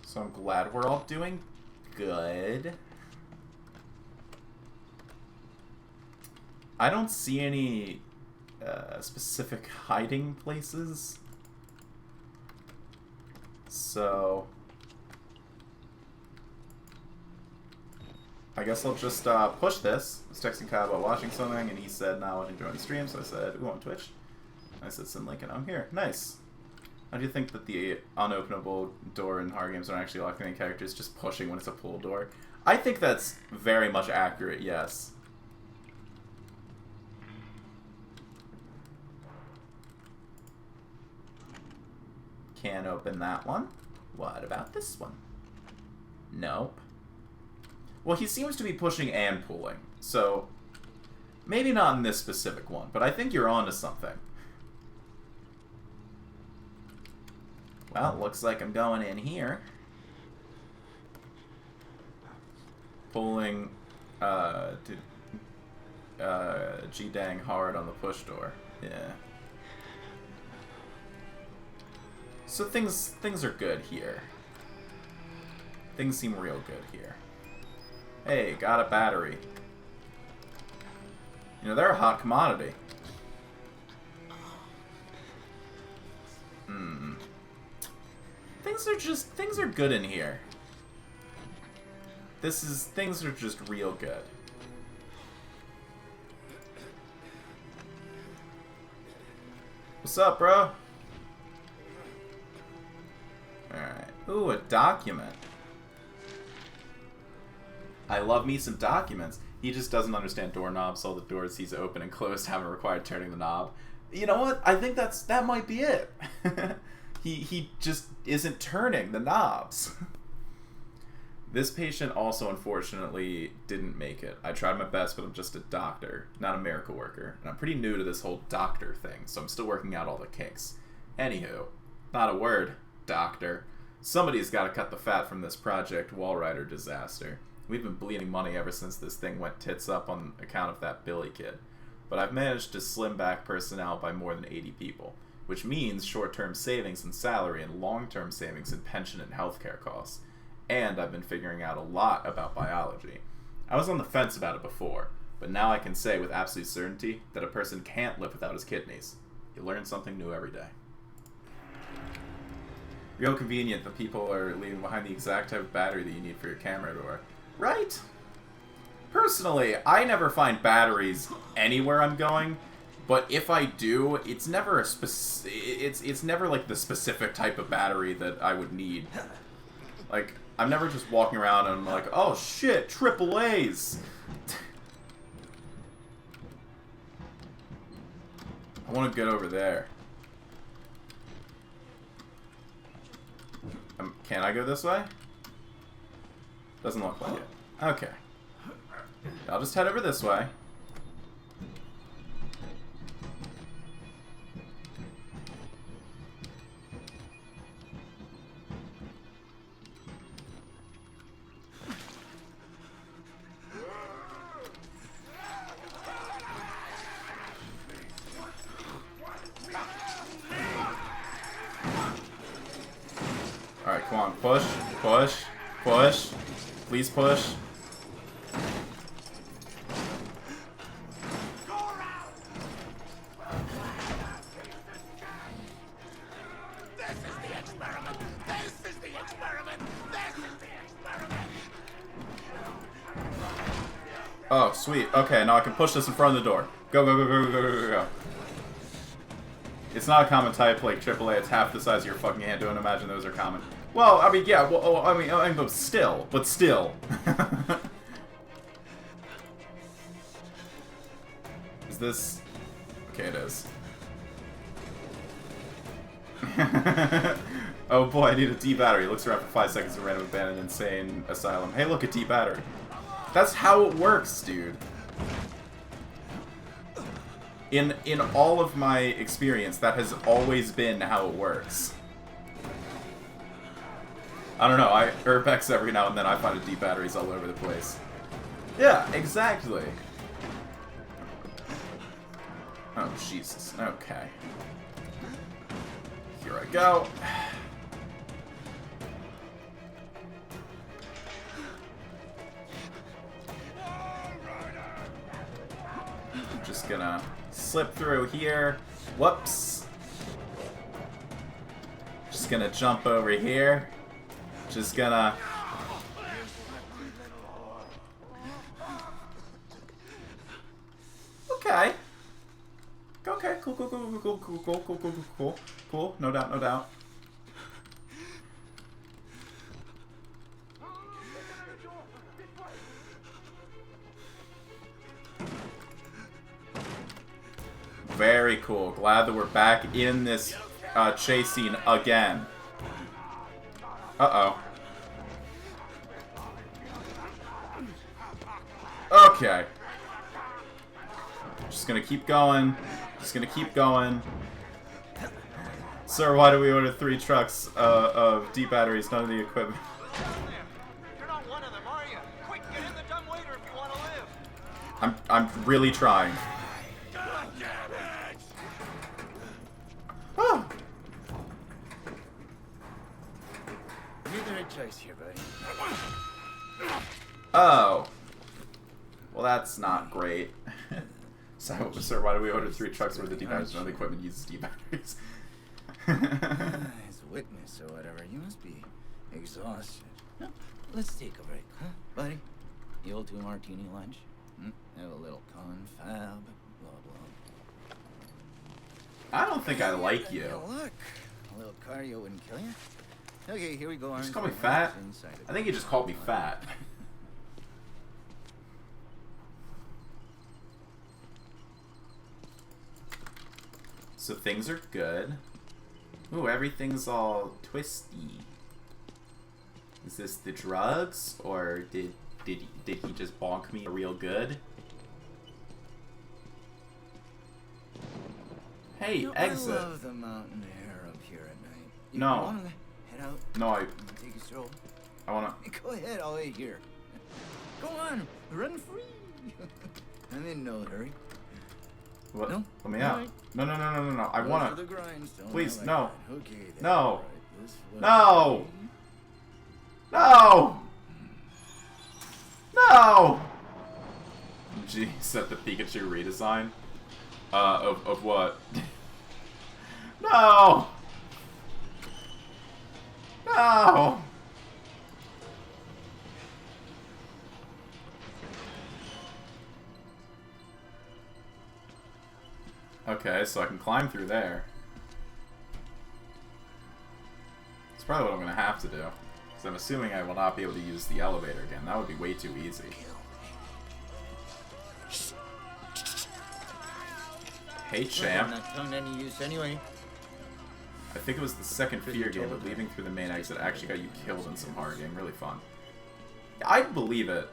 So I'm glad we're all doing good. I don't see any specific hiding places. So I guess I'll just push this. I was texting Kyle about watching something, and he said, "Nah, I wasn't enjoying the stream." So I said, "Ooh, on Twitch." I said, "Send link," and I'm here. Nice. How do you think that the unopenable door in horror games are actually locking the characters just pushing when it's a pull door? I think that's very much accurate, yes. Can't open that one. What about this one? Nope. Well, he seems to be pushing and pulling, so maybe not in this specific one, but I think you're onto something. Well, looks like I'm going in here. Pulling G-dang hard on the push door. Yeah. So things are good here. Things seem real good here. Hey, got a battery. You know, they're a hot commodity. Things are good in here. Things are just real good. What's up, bro? Alright. Ooh, a document. I love me some documents. He just doesn't understand doorknobs, so all the doors he's open and closed haven't required turning the knob. You know what? I think that might be it. He just isn't turning the knobs. This patient also, unfortunately, didn't make it. I tried my best, but I'm just a doctor, not a miracle worker. And I'm pretty new to this whole doctor thing, so I'm still working out all the kinks. Anywho, not a word, doctor. Somebody's got to cut the fat from this Project Walrider disaster. We've been bleeding money ever since this thing went tits up on account of that Billy kid. But I've managed to slim back personnel by more than 80 people, which means short-term savings in salary and long-term savings in pension and healthcare costs. And I've been figuring out a lot about biology. I was on the fence about it before, but now I can say with absolute certainty that a person can't live without his kidneys. You learn something new every day. Real convenient that people are leaving behind the exact type of battery that you need for your camera everywhere. Right? Personally, I never find batteries anywhere I'm going, but if I do, it's never it's never like the specific type of battery that I would need. Like, I'm never just walking around and I'm like, oh shit, AAA's. I want to get over there. Can I go this way? Doesn't look like it. Okay. I'll just head over this way. Alright, come on. Push, push, push. Please push. Oh, sweet. Okay, now I can push this in front of the door. Go, go, go, go, go, go, go, go. It's not a common type like AAA. It's half the size of your fucking hand. Don't imagine those are common. Well, I mean, yeah. Well, I mean, but still. Is this? Okay, it is. Oh boy, I need a D battery. Looks around for 5 seconds in random abandoned insane asylum. Hey, look, a D battery. That's how it works, dude. In all of my experience, that has always been how it works. I don't know, I urbex every now and then, I find D batteries all over the place. Yeah, exactly. Oh, Jesus. Okay. Here I go. gonna slip through here. Whoops. Just gonna jump over here. Just gonna... Okay. Okay, cool. No doubt. Very cool. Glad that we're back in this chase scene again. Uh-oh. Okay. Just gonna keep going. Sir, why do we order 3 trucks of D batteries, none of the equipment? You're not one of them, are you? Quick, get in the dumb waiter if you want to live. I'm really trying. Oh. You're the right choice here, buddy. Oh. Well, that's not great. So, sir, why do we order 3 trucks worth of D batteries? None of the equipment uses D batteries. As a witness or whatever, you must be exhausted. No, let's take a break, huh, buddy? The old 2 martini lunch? Have a little confab, blah blah. I don't think I like Hey, you. look, a little cardio wouldn't kill you. Okay, here we go. Just call me fat? I think you just called me fat. So things are good. Ooh, everything's all twisty. Is this the drugs, or did he just bonk me real good? Hey, exit. I love the mountain air up here at night. You No. want to head out? No, Take a stroll. I wanna. Go ahead, I'll wait here. Go on, run free. I'm in no hurry. What? No? Let me out. Alright. No. I Go for wanna. the grindstone, Please, I like no. that. Okay, then. No. All right, this way. No. No! No! Gee, set the Pikachu redesign? Of what? No! No! Okay, so I can climb through there. That's probably what I'm gonna have to do. Because I'm assuming I will not be able to use the elevator again. That would be way too easy. Hey, champ. Not telling any use anyway. I think it was the second Fear game, but leaving through the main exit actually got you killed in some hard game. Really fun. I'd believe it.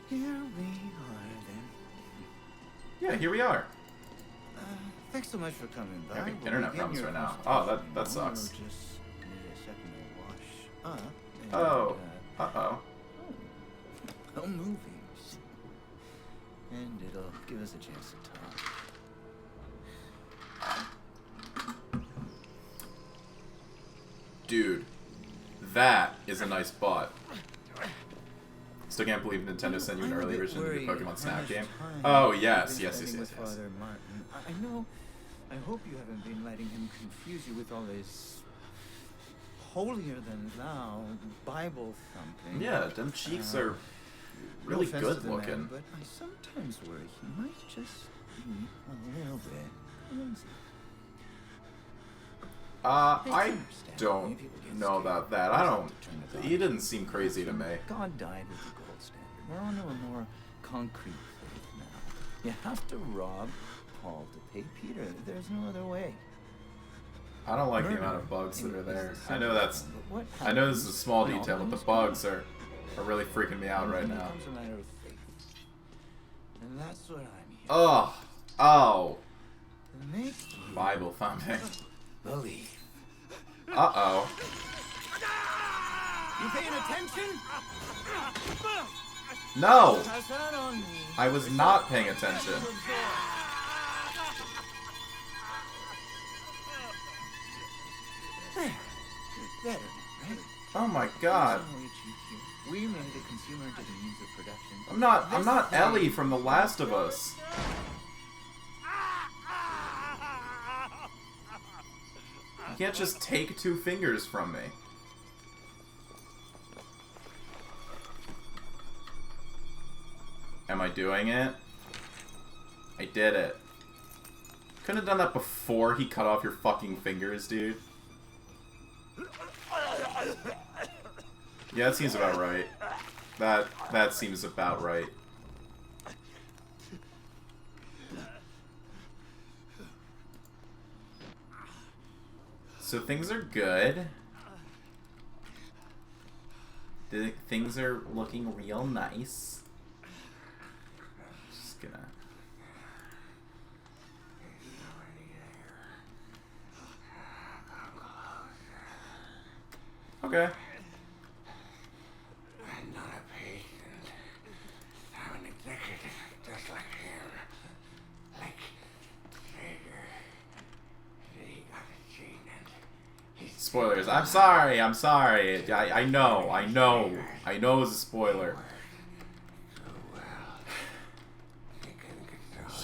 Here we are then. Yeah, here we are. Thanks so much for coming by. Having We'll internet begin problems your right now. consultation. Oh, that sucks. We'll just need a second to wash up. And, Oh. Uh-oh. oh, movies. And it'll give us a chance to talk. Dude, that is a nice butt. Still can't believe Nintendo sent you an early version of the Pokemon Snap game. Oh, yes. Father Martin. I know. I hope you haven't been letting him confuse you with all this holier than thou Bible thumping. Yeah, them cheeks are really No offense good to the man, looking. but I sometimes worry he might just be a little bit crazy. I don't know about that. I don't. He didn't seem crazy to me. God died with the gold standard. We're on to a more concrete faith now. You have to rob Paul to pay Peter. There's no other way. I don't like the Murder amount of bugs that is are there. the I know that's. simple one, but what I know this is a happens small when all detail, but the comes bugs together? are really freaking me out right It now. becomes a matter of faith. And that's what I'm here Oh. to make you Bible thumping. believe. Uh-oh. You paying attention? No! Pass that on me. I was not paying attention. There. Better, right? Oh my god. I'll wait you here. We made a consumer into the means of production. I'm not Ellie from The Last of Us. You can't just take 2 fingers from me. Am I doing it? I did it. Couldn't have done that before he cut off your fucking fingers, dude. Yeah, that seems about right. That seems about right. So things are good. Things are looking real nice. Just gonna... Okay. I'm not a patient. I'm an executive, just like him. Like Sager. He got a gene and he's... Spoilers. I'm sorry. I know it was a spoiler.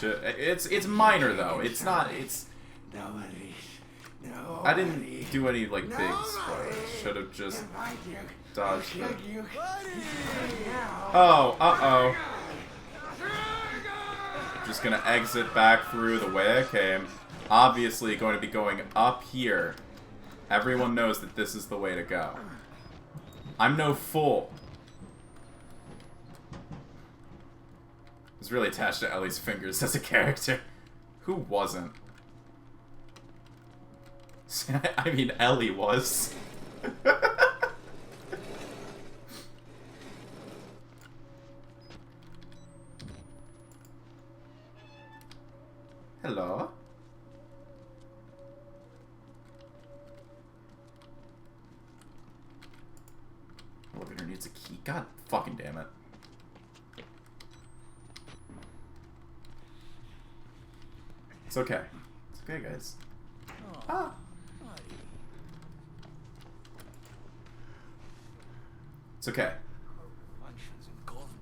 It's minor though. It's not. It's. I didn't do any like big spoilers. Should have just dodged it. Oh, uh-oh. Just gonna exit back through the way I came. Obviously going to be going up here. Everyone knows that this is the way to go. I'm no fool. I was really attached to Ellie's fingers as a character. Who wasn't? I mean, Ellie was. Hello? Elevator needs a key. God fucking damn it. It's okay. It's okay, guys. Ah. It's okay.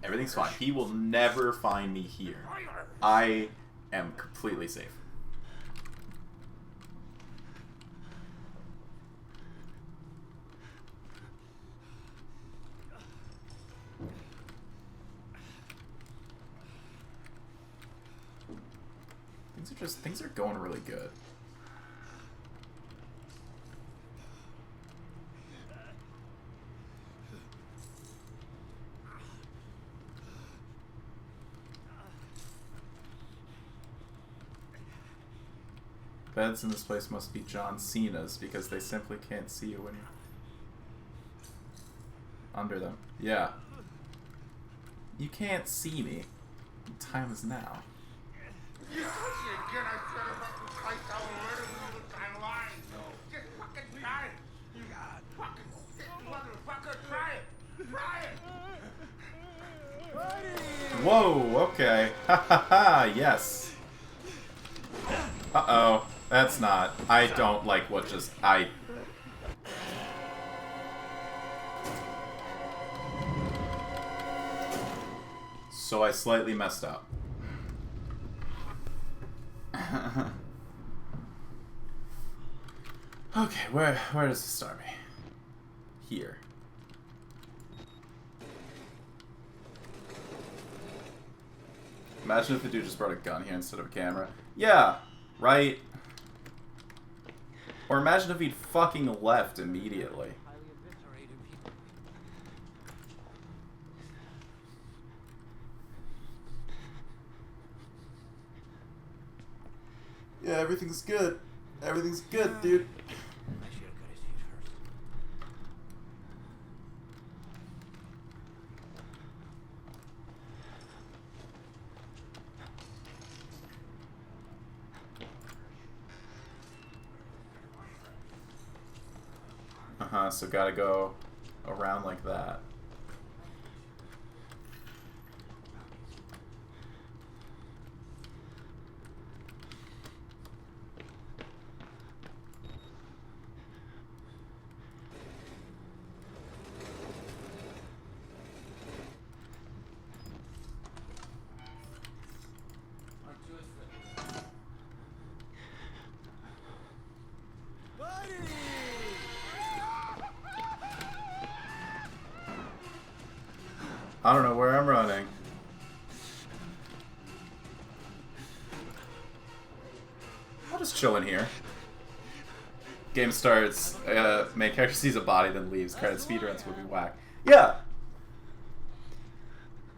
Everything's fine. He will never find me here. I am completely safe. Things are going really good. Beds in this place must be John Cena's because they simply can't see you when you're under them. Yeah. You can't see me. The time is now. Whoa, okay. Ha ha ha, yes. Uh-oh. That's not. I don't like what just... So I slightly messed up. Okay, where does this start me? Here. Imagine if the dude just brought a gun here instead of a camera. Yeah, right? Or imagine if he'd fucking left immediately. Yeah, everything's good. Everything's good, dude. Uh-huh, so gotta go around like that. I don't know where I'm running. I'll just chill in here. Game starts, main character sees a body, then leaves. Credit speedruns would be whack. Yeah!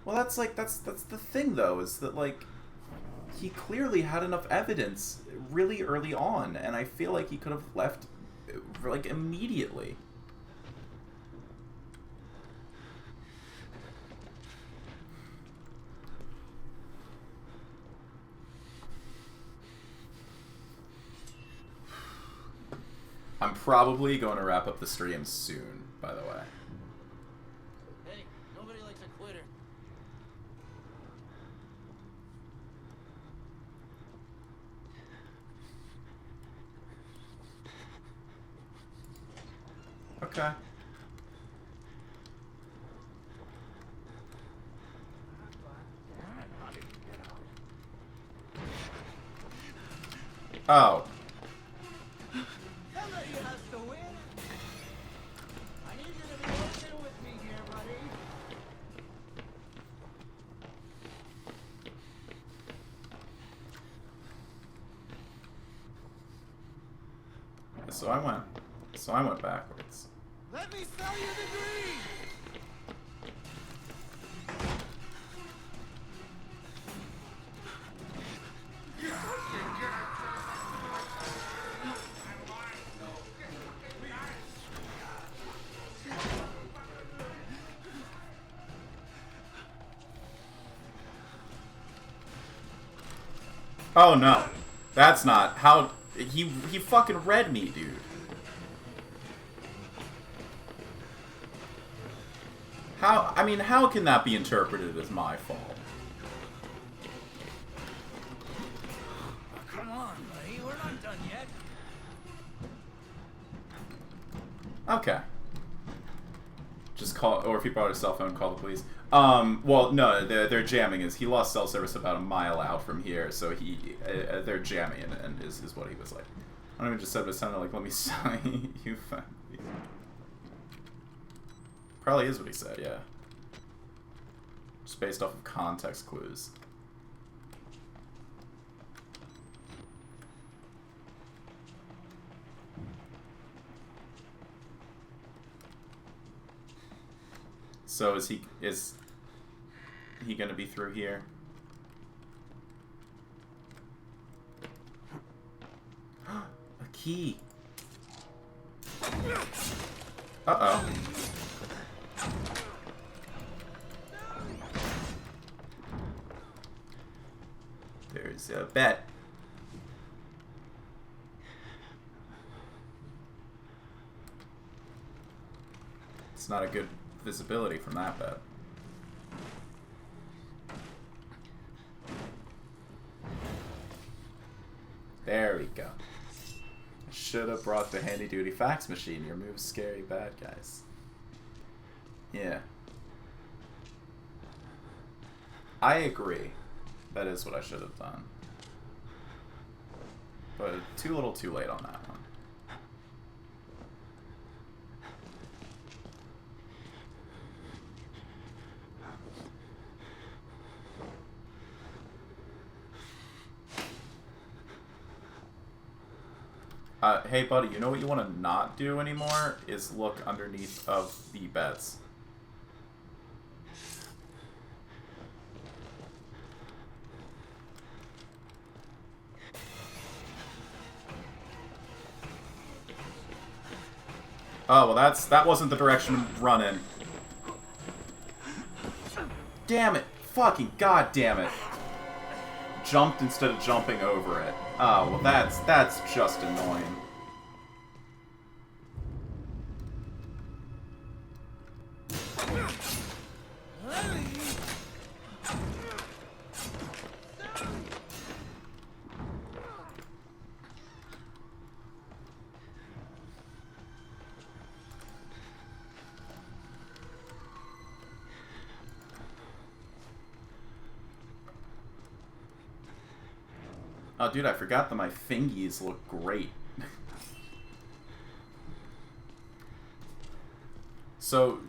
Well, that's like, that's the thing, though, is that, like, he clearly had enough evidence really early on, and I feel like he could have left, like, immediately. I'm probably going to wrap up the stream soon, by the way. Hey, nobody likes a quitter. Okay. Oh. Somebody has to win. I need you to be working with me here, buddy. So I went backwards. Let me sell you the dream. Oh no. That's not how he fucking read me, dude. How can that be interpreted as my fault? Come on, buddy. We're not done yet. Okay. Just call, or if he brought his cell phone, call the police. Well, no, they're jamming. He lost cell service about a mile out from here, so they're jamming, and is what he was like. I don't even just said, but it sounded like, let me sell you. Probably is what he said, yeah. Just based off of context clues. So is he gonna be through here? A key. Uh-oh. There's a bet. It's not a good visibility from that bet. There we go. I should have brought the handy duty fax machine. Your move's scary bad guys. Yeah. I agree. That is what I should have done. But too little too late on that one. Hey buddy, you know what you want to not do anymore? Is look underneath of the beds. Oh, well that wasn't the direction to run in. Damn it. Fucking goddamn it. Jumped instead of jumping over it. Oh, well that's just annoying. Oh, dude, I forgot that my fingies look great. So,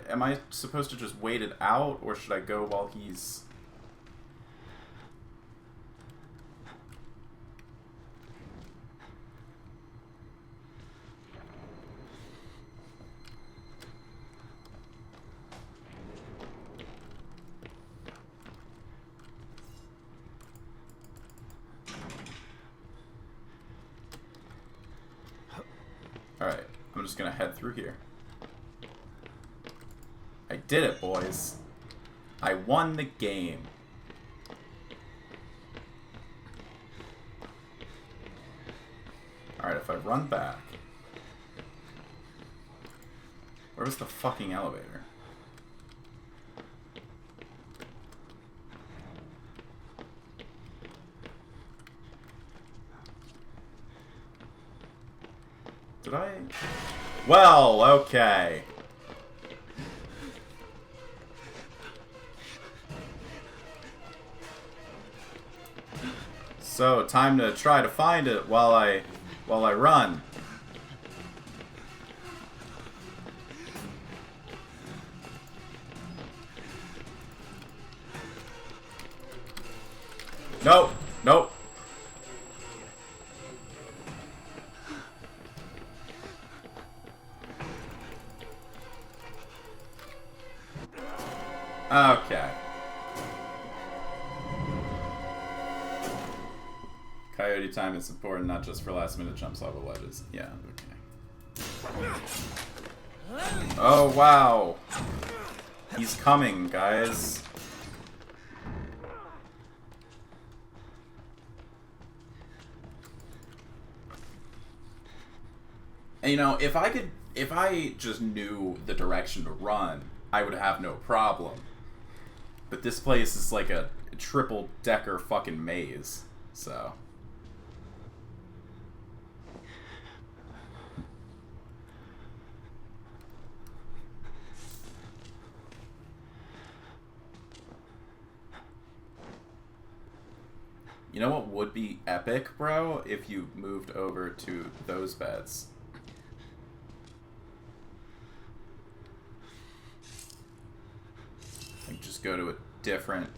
am I supposed to just wait it out, or should I go while he's... Alright, I'm just gonna head through here. I did it, boys. I won the game. Alright, if I run back... Where was the fucking elevator? Did I? Well, okay. So, time to try to find it while I run. Nope. Nope. Okay. Coyote time is important, not just for last minute jumps off of ledges. Yeah, okay. Oh, wow. He's coming, guys. And, you know, if I just knew the direction to run, I would have no problem. But this place is like a triple-decker fucking maze, so... You know what would be epic, bro? If you moved over to those beds. Like, just go to a different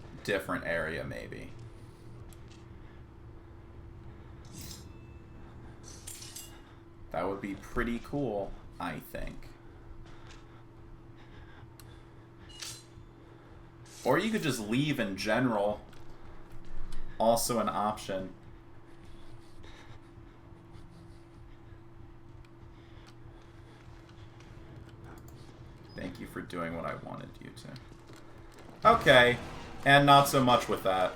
area, maybe. That would be pretty cool, I think. Or you could just leave in general. Also an option. Thank you for doing what I wanted you to. Okay, and not so much with that.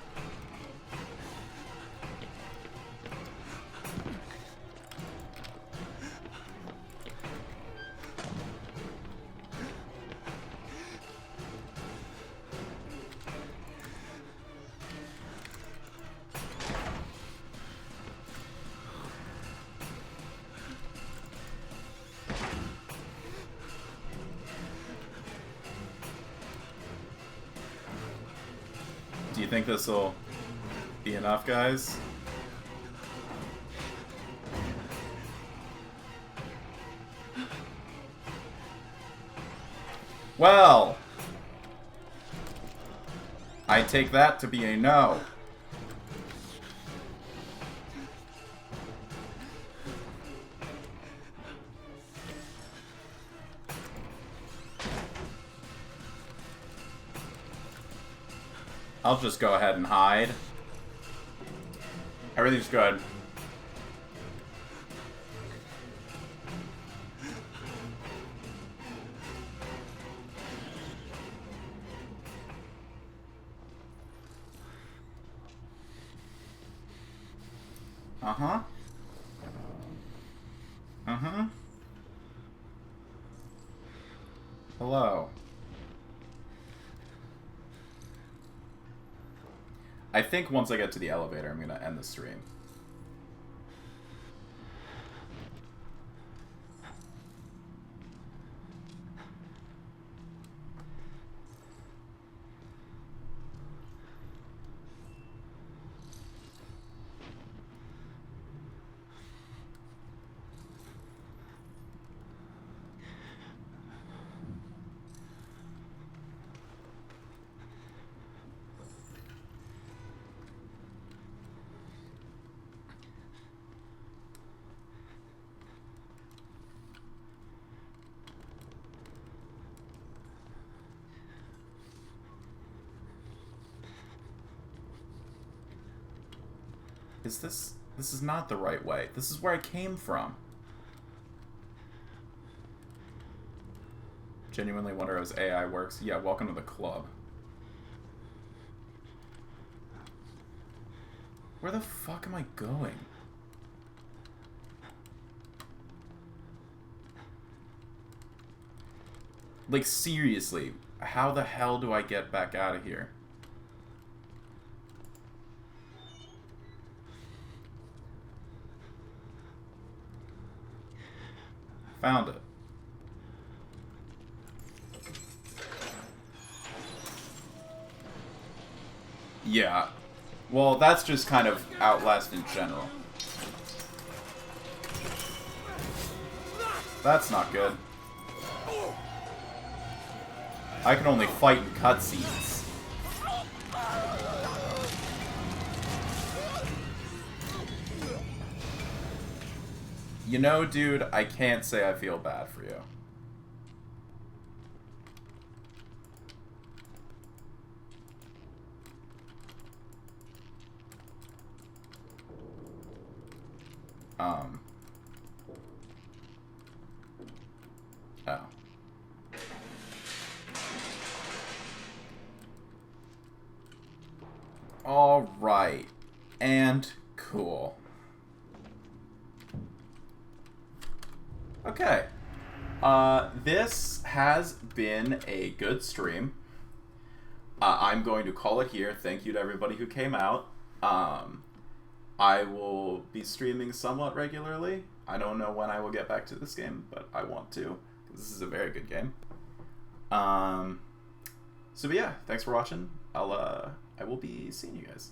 Do you think this will be enough, guys? Well, I take that to be a no. I'll just go ahead and hide. Everything's good. Uh-huh. Uh-huh. Hello. I think once I get to the elevator, I'm gonna end the stream. Is this... This is not the right way. This is where I came from. Genuinely wonder how his AI works. Yeah, welcome to the club. Where the fuck am I going? Like, seriously, how the hell do I get back out of here? Found it. Yeah. Well, that's just kind of Outlast in general. That's not good. I can only fight in cutscenes. You know, dude, I can't say I feel bad for you. Oh. Alright. And cool. Okay. This has been a good stream. I'm going to call it here. Thank you to everybody who came out. I will be streaming somewhat regularly. I don't know when I will get back to this game, but I want to. This is a very good game. But yeah, thanks for watching. I will be seeing you guys.